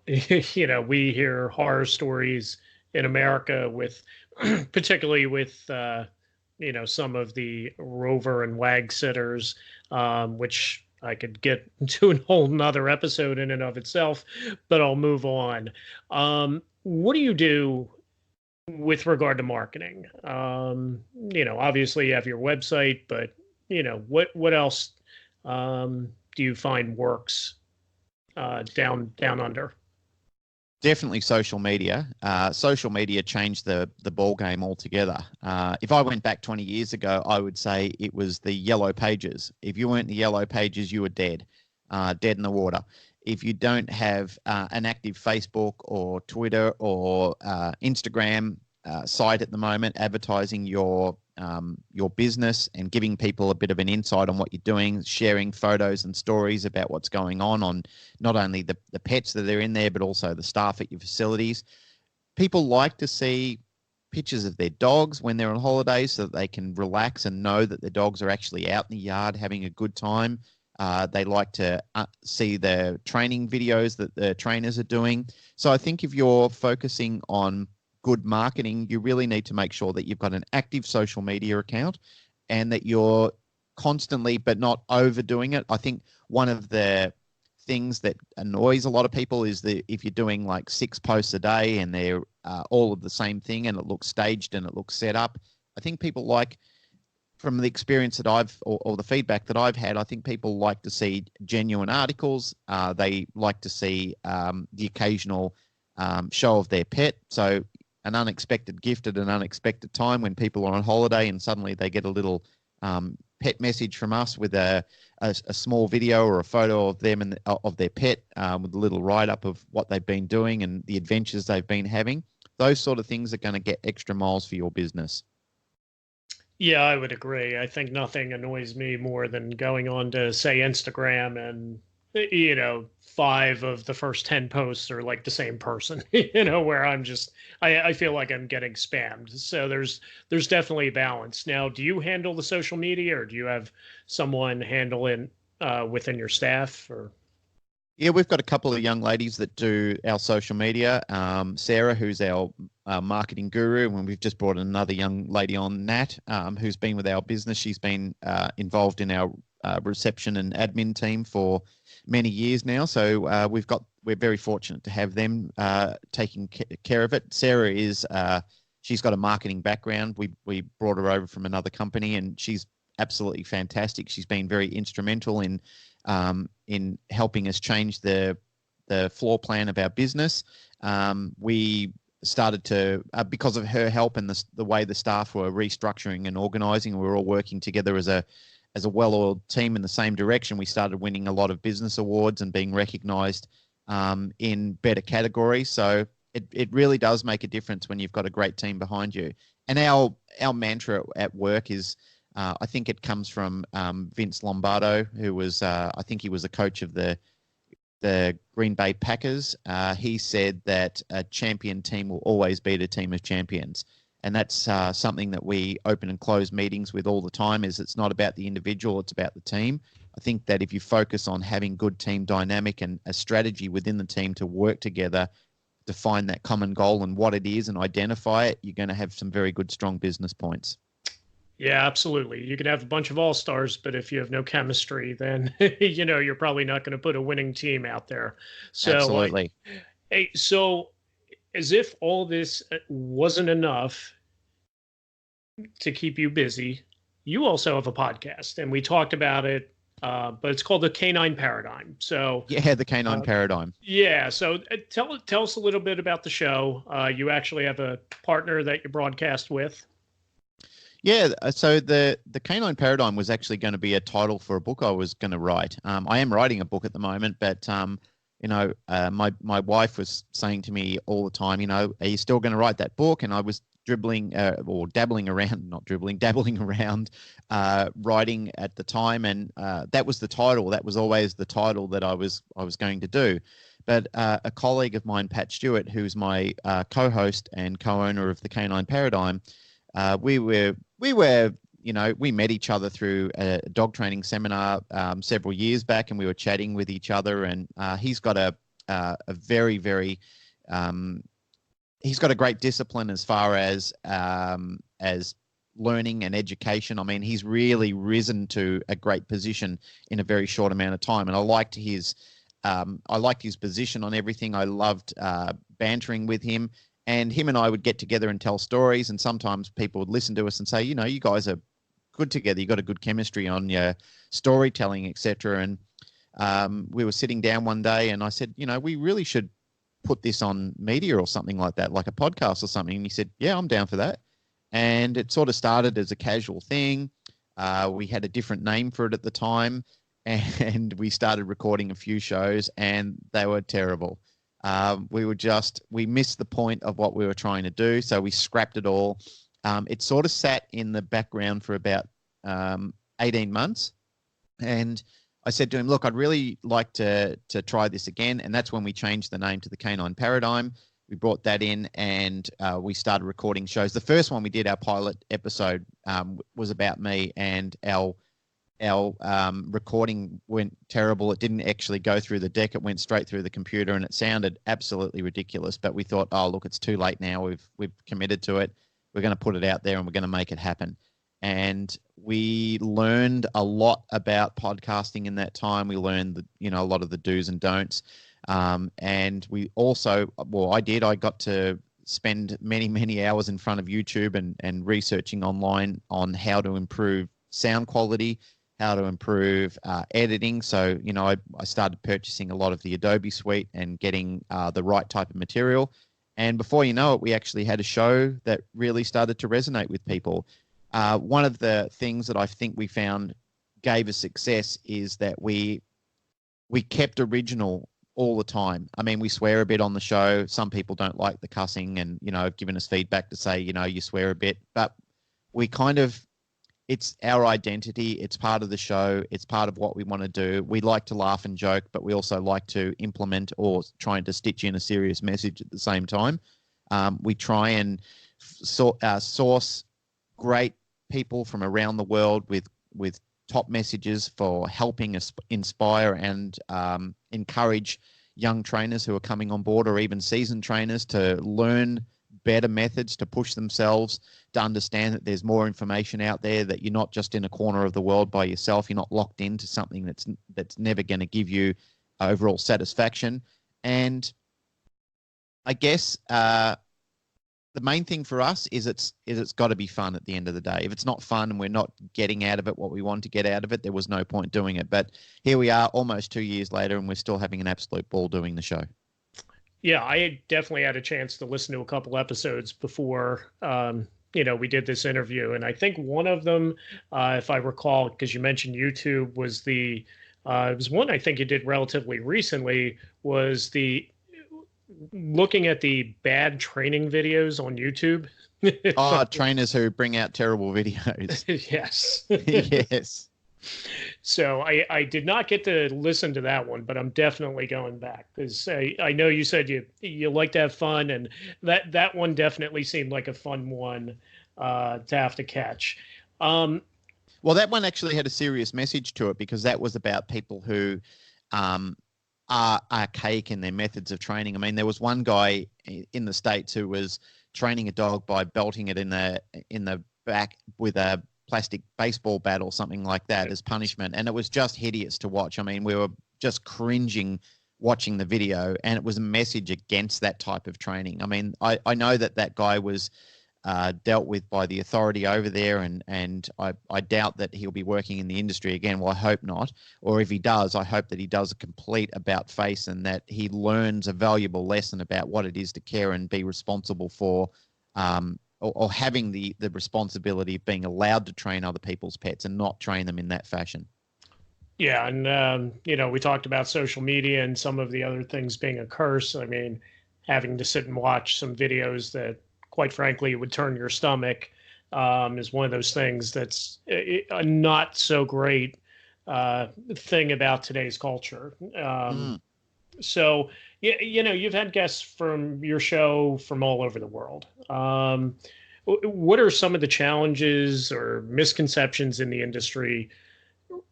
We hear horror stories in America with, particularly with, some of the rover and wag sitters, which I could get into a whole nother episode in and of itself, but I'll move on. What do you do with regard to marketing? Obviously you have your website, but what else do you find works down under? Definitely social media. Social media changed the ball game altogether. If I went back 20 years ago, I would say it was the yellow pages. If you weren't in the yellow pages, you were dead in the water. If you don't have an active Facebook or Twitter or Instagram site at the moment, advertising your business and giving people a bit of an insight on what you're doing, sharing photos and stories about what's going on not only the pets that are in there, but also the staff at your facilities. People like to see pictures of their dogs when they're on holidays so that they can relax and know that their dogs are actually out in the yard having a good time. They like to see the training videos that the trainers are doing. So I think if you're focusing on good marketing, you really need to make sure that you've got an active social media account and that you're constantly, but not overdoing it. I think one of the things that annoys a lot of people is that if you're doing like 6 posts a day and they're all of the same thing and it looks staged and it looks set up, I think people like, from the experience that or the feedback that I've had, I think people like to see genuine articles. They like to see the occasional show of their pet. So an unexpected gift at an unexpected time when people are on holiday and suddenly they get a little pet message from us with a small video or a photo of them and of their pet, with a little write-up of what they've been doing and the adventures they've been having. Those sort of things are going to get extra miles for your business. Yeah, I would agree. I think nothing annoys me more than going on to, say, Instagram and, 5 of the first 10 posts are like the same person, where I feel like I'm getting spammed. So there's definitely a balance. Now, do you handle the social media, or do you have someone handle it within your staff? Or Yeah, we've got a couple of young ladies that do our social media. Sarah, who's our marketing guru, and we've just brought another young lady on, Nat, who's been with our business. She's been involved in our reception and admin team for many years now. So we're very fortunate to have them taking care of it. Sarah is she's got a marketing background. We brought her over from another company, and she's absolutely fantastic. She's been very instrumental in helping us change the floor plan of our business. We started to, because of her help and the way the staff were restructuring and organising, we were all working together as a well-oiled team in the same direction. We started winning a lot of business awards and being recognised in better categories. So it really does make a difference when you've got a great team behind you. And our mantra at work is, I think it comes from Vince Lombardo, who was, I think he was a coach of the Green Bay Packers. He said that a champion team will always beat a team of champions. And that's something that we open and close meetings with all the time, is it's not about the individual, it's about the team. I think that if you focus on having good team dynamic and a strategy within the team to work together to find that common goal and what it is and identify it, you're going to have some very good, strong business points. Yeah, absolutely. You could have a bunch of all-stars, but if you have no chemistry, then, you're probably not going to put a winning team out there. So, absolutely. Hey, so as if all this wasn't enough to keep you busy, you also have a podcast, and we talked about it, but it's called the Canine Paradigm. So yeah, the Canine Paradigm. Yeah. So tell us a little bit about the show. You actually have a partner that you broadcast with. Yeah, so the Canine Paradigm was actually going to be a title for a book I was going to write. I am writing a book at the moment, but my wife was saying to me all the time, are you still going to write that book? And I was dabbling around writing at the time, and that was the title. That was always the title that I was going to do. But a colleague of mine, Pat Stewart, who's my co-host and co-owner of the Canine Paradigm, we met each other through a dog training seminar several years back, and we were chatting with each other. And he's got a very, very he's got a great discipline as far as learning and education. I mean, he's really risen to a great position in a very short amount of time. And I liked his position on everything. I loved bantering with him. And him and I would get together and tell stories, and sometimes people would listen to us and say, you guys are good together. You got a good chemistry on your storytelling, etc. And we were sitting down one day, and I said, we really should put this on media or something like that, like a podcast or something. And he said, yeah, I'm down for that. And it sort of started as a casual thing. We had a different name for it at the time, and we started recording a few shows, and they were terrible. We missed the point of what we were trying to do, so we scrapped it all. It sort of sat in the background for about 18 months, and I said to him, look, I'd really like to try this again, and that's when we changed the name to the Canine Paradigm. We brought that in, and we started recording shows. The first one we did, our pilot episode, was about me, and our recording went terrible. It didn't actually go through the deck. It went straight through the computer, and it sounded absolutely ridiculous. But we thought, oh, look, it's too late now. We've committed to it. We're going to put it out there, and we're going to make it happen. And we learned a lot about podcasting in that time. We learned a lot of the do's and don'ts. And we also, I got to spend many, many hours in front of YouTube and researching online on how to improve sound quality, how to improve editing. So, I started purchasing a lot of the Adobe suite and getting the right type of material. And before you know it, we actually had a show that really started to resonate with people. one of the things that I think we found gave us success is that we kept original all the time. I mean, we swear a bit on the show. Some people don't like the cussing and, have given us feedback to say, you swear a bit, but we it's our identity. It's part of the show. It's part of what we want to do. We like to laugh and joke, but we also like to implement or trying to stitch in a serious message at the same time. We try and source great people from around the world with top messages for helping us inspire and encourage young trainers who are coming on board, or even seasoned trainers, to learn better methods to push themselves, to understand that there's more information out there, that you're not just in a corner of the world by yourself. You're not locked into something that's never going to give you overall satisfaction. And I guess the main thing for us is it's got to be fun at the end of the day. If it's not fun and we're not getting out of it what we want to get out of it, there was no point doing it. But here we are almost 2 years later, and we're still having an absolute ball doing the show. Yeah, I definitely had a chance to listen to a couple episodes before, we did this interview. And I think one of them, if I recall, because you mentioned YouTube, was it was one I think you did relatively recently, was looking at the bad training videos on YouTube. Trainers who bring out terrible videos. Yes. Yes. So I did not get to listen to that one, but I'm definitely going back, because I know you said you like to have fun, and that one definitely seemed like a fun one to have to catch. Well, that one actually had a serious message to it, because that was about people who are archaic in their methods of training. I mean, there was one guy in the States who was training a dog by belting it in the back with a plastic baseball bat or something like that as punishment. And it was just hideous to watch. I mean, we were just cringing watching the video, and it was a message against that type of training. I mean, I know that guy was dealt with by the authority over there, and I doubt that he'll be working in the industry again. Well, I hope not. Or if he does, I hope that he does a complete about face, and that he learns a valuable lesson about what it is to care and be responsible for or having the responsibility of being allowed to train other people's pets and not train them in that fashion. Yeah, and we talked about social media and some of the other things being a curse. I mean, having to sit and watch some videos that, quite frankly, would turn your stomach is one of those things that's a not so great thing about today's culture. So, you've had guests from your show from all over the world. What are some of the challenges or misconceptions in the industry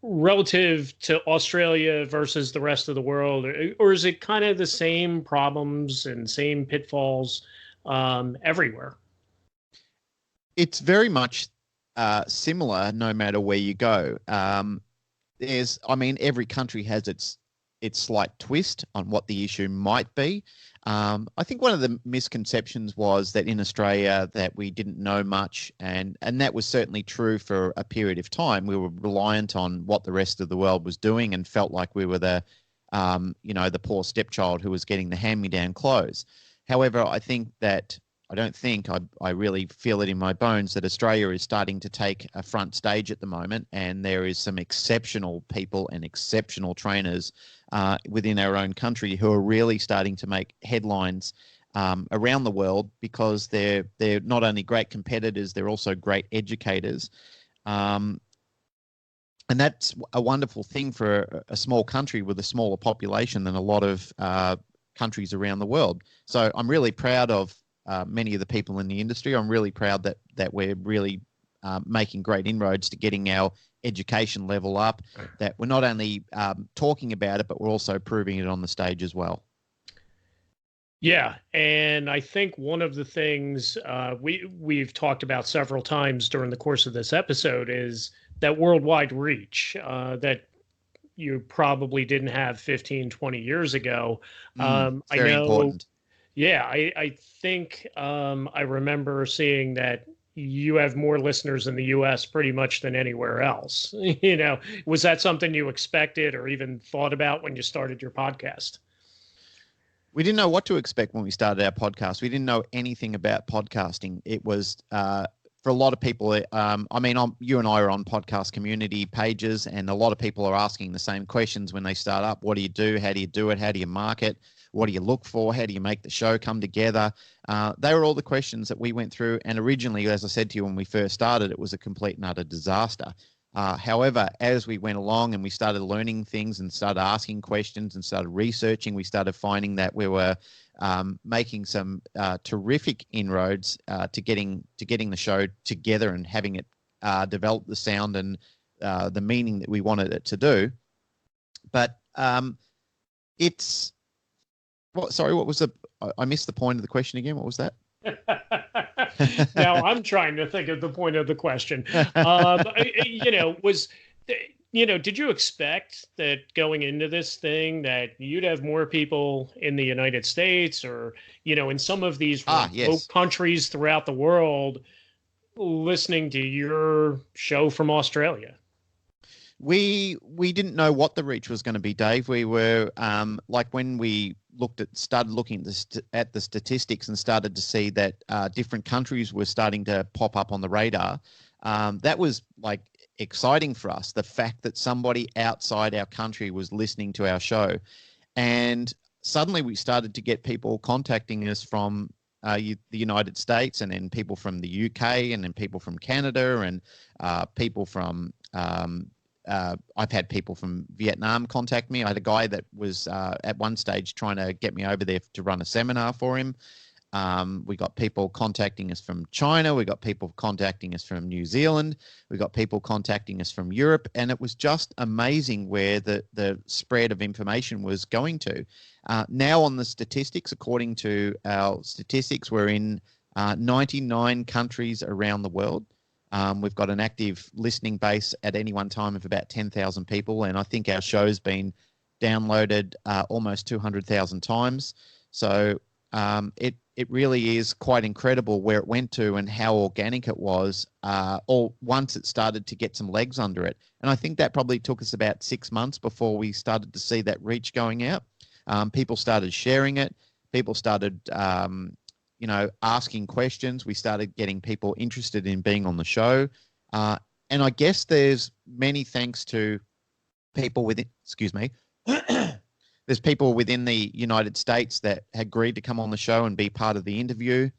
relative to Australia versus the rest of the world? Or is it kind of the same problems and same pitfalls everywhere? It's very much similar no matter where you go. Every country has its slight twist on what the issue might be. I think one of the misconceptions was that in Australia that we didn't know much, and that was certainly true for a period of time. We were reliant on what the rest of the world was doing and felt like we were the poor stepchild who was getting the hand-me-down clothes. However, I really feel it in my bones that Australia is starting to take a front stage at the moment, and there is some exceptional people and exceptional trainers within our own country who are really starting to make headlines around the world, because they're not only great competitors, they're also great educators. And that's a wonderful thing for a small country with a smaller population than a lot of countries around the world. So I'm really proud of many of the people in the industry. I'm really proud that we're really making great inroads to getting our education level up, that we're not only talking about it, but we're also proving it on the stage as well. Yeah, and I think one of the things we've talked about several times during the course of this episode is that worldwide reach that you probably didn't have 15, 20 years ago. Very important. Yeah, I think I remember seeing that you have more listeners in the U.S. pretty much than anywhere else. Was that something you expected or even thought about when you started your podcast? We didn't know what to expect when we started our podcast. We didn't know anything about podcasting. It was for a lot of people, I mean, you and I are on podcast community pages, and a lot of people are asking the same questions when they start up. What do you do? How do you do it? How do you market? What do you look for? How do you make the show come together? They were all the questions that we went through. And originally, as I said to you when we first started, it was a complete and utter disaster. However, as we went along and we started learning things and started asking questions and started researching, we started finding that we were making some terrific inroads to getting the show together and having it develop the sound and the meaning that we wanted it to do. But it's what was I missed the point of the question again. What was that? Now I'm trying to think of the point of the question. Did you expect that going into this thing that you'd have more people in the United States or, in some of these yes. countries throughout the world listening to your show from Australia? We didn't know what the reach was going to be, Dave. We were like when we started looking at the statistics and started to see that different countries were starting to pop up on the radar. That was like exciting for us. The fact that somebody outside our country was listening to our show, and suddenly we started to get people contacting us from the United States, and then people from the UK, and then people from Canada, and people from I've had people from Vietnam contact me. I had a guy that was at one stage trying to get me over there to run a seminar for him. We got people contacting us from China. We got people contacting us from New Zealand. We got people contacting us from Europe. And it was just amazing where the spread of information was going to. Now on the statistics, according to our statistics, we're in 99 countries around the world. We've got an active listening base at any one time of about 10,000 people, and I think our show's been downloaded almost 200,000 times. So it really is quite incredible where it went to and how organic it was all once it started to get some legs under it. And I think that probably took us about 6 months before we started to see that reach going out. People started sharing it. People started asking questions. We started getting people interested in being on the show. And I guess there's many thanks to people within, there's people within the United States that had agreed to come on the show and be part of the interview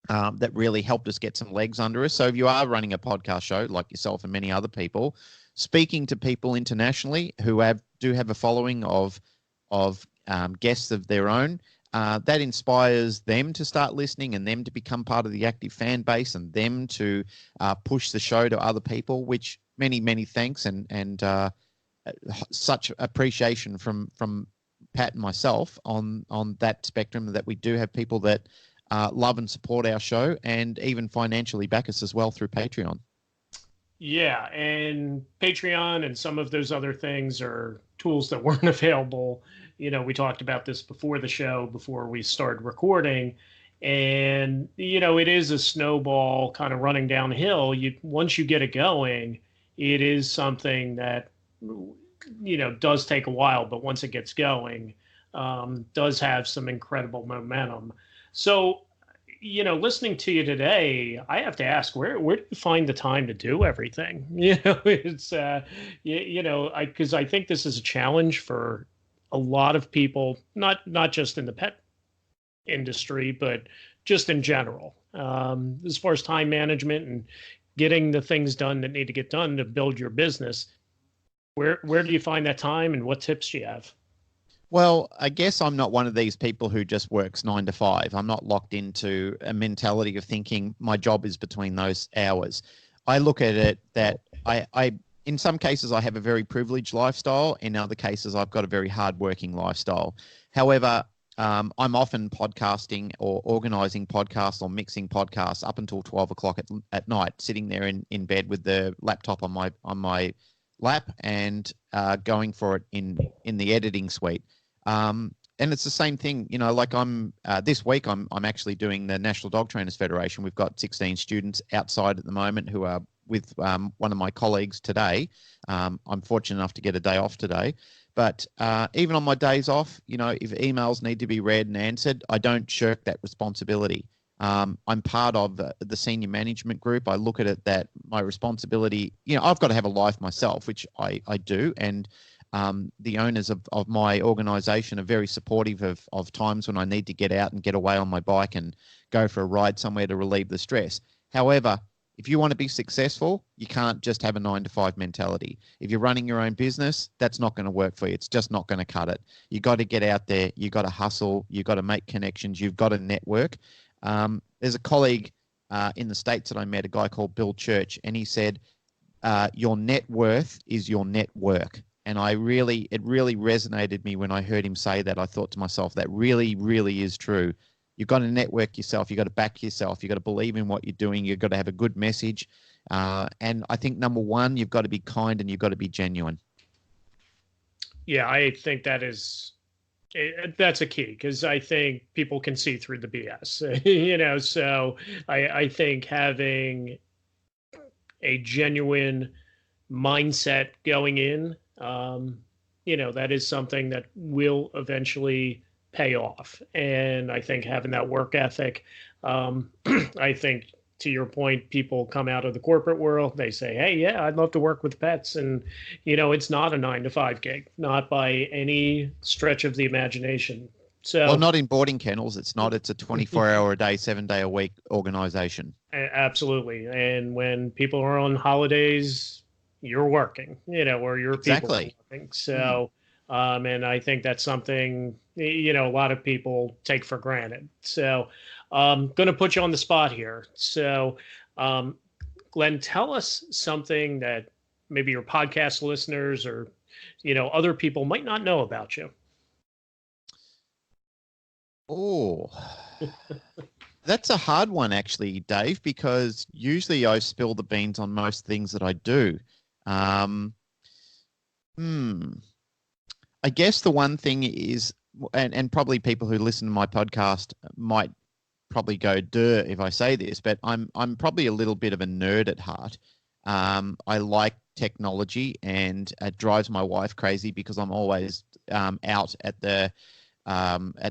that really helped us get some legs under us. So if you are running a podcast show like yourself and many other people, speaking to people internationally who do have a following of guests of their own, that inspires them to start listening and them to become part of the active fan base and them to push the show to other people, which many thanks and such appreciation from Pat and myself on that spectrum, that we do have people that love and support our show and even financially back us as well through Patreon. Yeah, and Patreon and some of those other things are tools that weren't available. We talked about this before the show, before we started recording, and, it is a snowball kind of running downhill. Once you get it going, it is something that, does take a while, but once it gets going, does have some incredible momentum. So, listening to you today, I have to ask, where do you find the time to do everything? It's, because I think this is a challenge for a lot of people, not just in the pet industry, but just in general, as far as time management and getting the things done that need to get done to build your business. Where do you find that time, and what tips do you have? Well, I guess I'm not one of these people who just works 9 to 5. I'm not locked into a mentality of thinking my job is between those hours. I look at it that I in some cases I have a very privileged lifestyle. In other cases, I've got a very hardworking lifestyle. However, I'm often podcasting or organizing podcasts or mixing podcasts up until 12 o'clock at night, sitting there in bed with the laptop on my lap and going for it in the editing suite. And it's the same thing, like I'm this week I'm actually doing the National Dog Trainers Federation. We've got 16 students outside at the moment who are with one of my colleagues today. I'm fortunate enough to get a day off today. But even on my days off, if emails need to be read and answered, I don't shirk that responsibility. I'm part of the senior management group. I look at it that my responsibility, I've got to have a life myself, which I do. And the owners of my organization are very supportive of times when I need to get out and get away on my bike and go for a ride somewhere to relieve the stress. However, if you want to be successful, you can't just have a 9-to-5 mentality. If you're running your own business, that's not going to work for you. It's just not going to cut it. You got to get out there. You got to hustle. You got to make connections. You've got to network. There's a colleague in the States that I met, a guy called Bill Church, and he said, your net worth is your network. And it really resonated with me when I heard him say that. I thought to myself, that really, really is true. You've got to network yourself. You've got to back yourself. You've got to believe in what you're doing. You've got to have a good message. And I think, number one, you've got to be kind and you've got to be genuine. Yeah, I think that's a key, because I think people can see through the BS, so I think having a genuine mindset going in, that is something that will eventually pay off. And I think having that work ethic, I think, to your point, people come out of the corporate world, they say, hey, yeah, I'd love to work with pets. And, it's not a 9-to-5 gig, not by any stretch of the imagination. So, well, not in boarding kennels. It's not. It's a 24-hour a day, 7-day a week organization. Absolutely. And when people are on holidays, you're working, or your people are working. So, and I think that's something, a lot of people take for granted. So I'm going to put you on the spot here. So, Glenn, tell us something that maybe your podcast listeners or, other people might not know about you. Oh, that's a hard one, actually, Dave, because usually I spill the beans on most things that I do. I guess the one thing is, and probably people who listen to my podcast might probably go, duh, if I say this, but I'm probably a little bit of a nerd at heart. I like technology, and it drives my wife crazy because I'm always out at the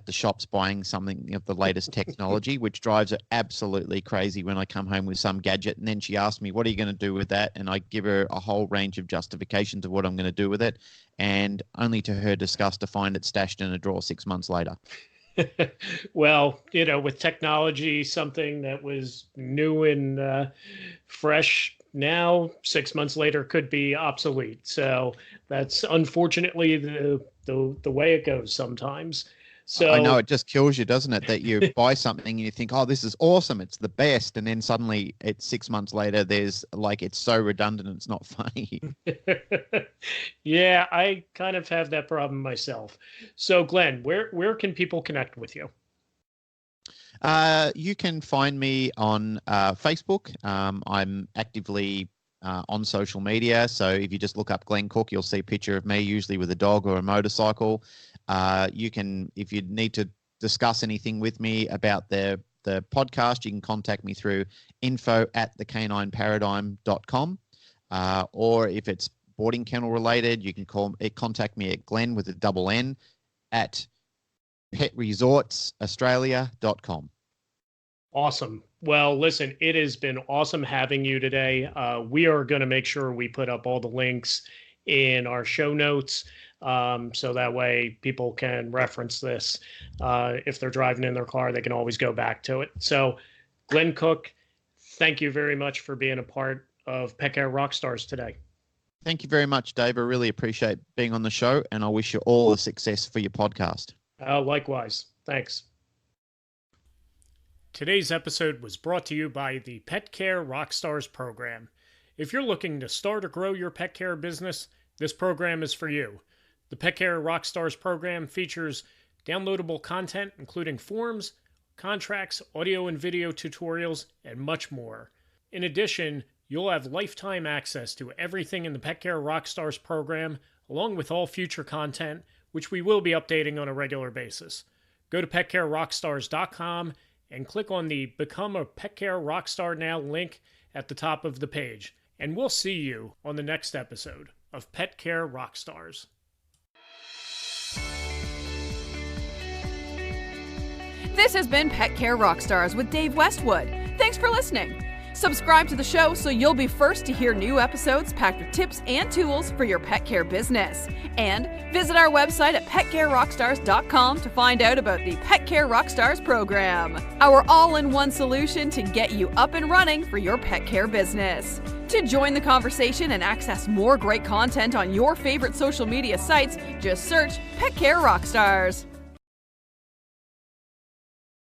shops buying something of the latest technology, which drives her absolutely crazy when I come home with some gadget. And then she asks me, what are you going to do with that? And I give her a whole range of justifications of what I'm going to do with it. And only to her disgust to find it stashed in a drawer 6 months later. Well, with technology, something that was new and fresh now, 6 months later could be obsolete. So that's unfortunately the way it goes sometimes. So I know it just kills you, doesn't it? That you buy something and you think, oh, this is awesome, it's the best. And then suddenly it's 6 months later, there's it's so redundant, it's not funny. Yeah, I kind of have that problem myself. So Glenn, where can people connect with you? You can find me on Facebook. I'm actively on social media. So if you just look up Glenn Cooke, you'll see a picture of me, usually with a dog or a motorcycle. You can, if you need to discuss anything with me about the podcast, you can contact me through info@thecanineparadigm.com. Or if it's boarding kennel related, you can contact me at Glenn with a double N at petresortsaustralia.com. Awesome. Well, listen, it has been awesome having you today. We are going to make sure we put up all the links in our show notes, so that way people can reference this. If they're driving in their car, they can always go back to it. So, Glenn Cooke, thank you very much for being a part of Pet Care Rockstars today. Thank you very much, Dave. I really appreciate being on the show, and I wish you all the success for your podcast. Likewise. Thanks. Today's episode was brought to you by the Pet Care Rockstars program. If you're looking to start or grow your pet care business, this program is for you. The Pet Care Rockstars program features downloadable content, including forms, contracts, audio and video tutorials, and much more. In addition, you'll have lifetime access to everything in the Pet Care Rockstars program, along with all future content, which we will be updating on a regular basis. Go to petcarerockstars.com and click on the Become a Pet Care Rockstar Now link at the top of the page. And we'll see you on the next episode of Pet Care Rockstars. This has been Pet Care Rockstars with Dave Westwood. Thanks for listening. Subscribe to the show so you'll be first to hear new episodes packed with tips and tools for your pet care business. And visit our website at petcarerockstars.com to find out about the Pet Care Rockstars program, our all-in-one solution to get you up and running for your pet care business. To join the conversation and access more great content on your favorite social media sites, just search Pet Care Rockstars.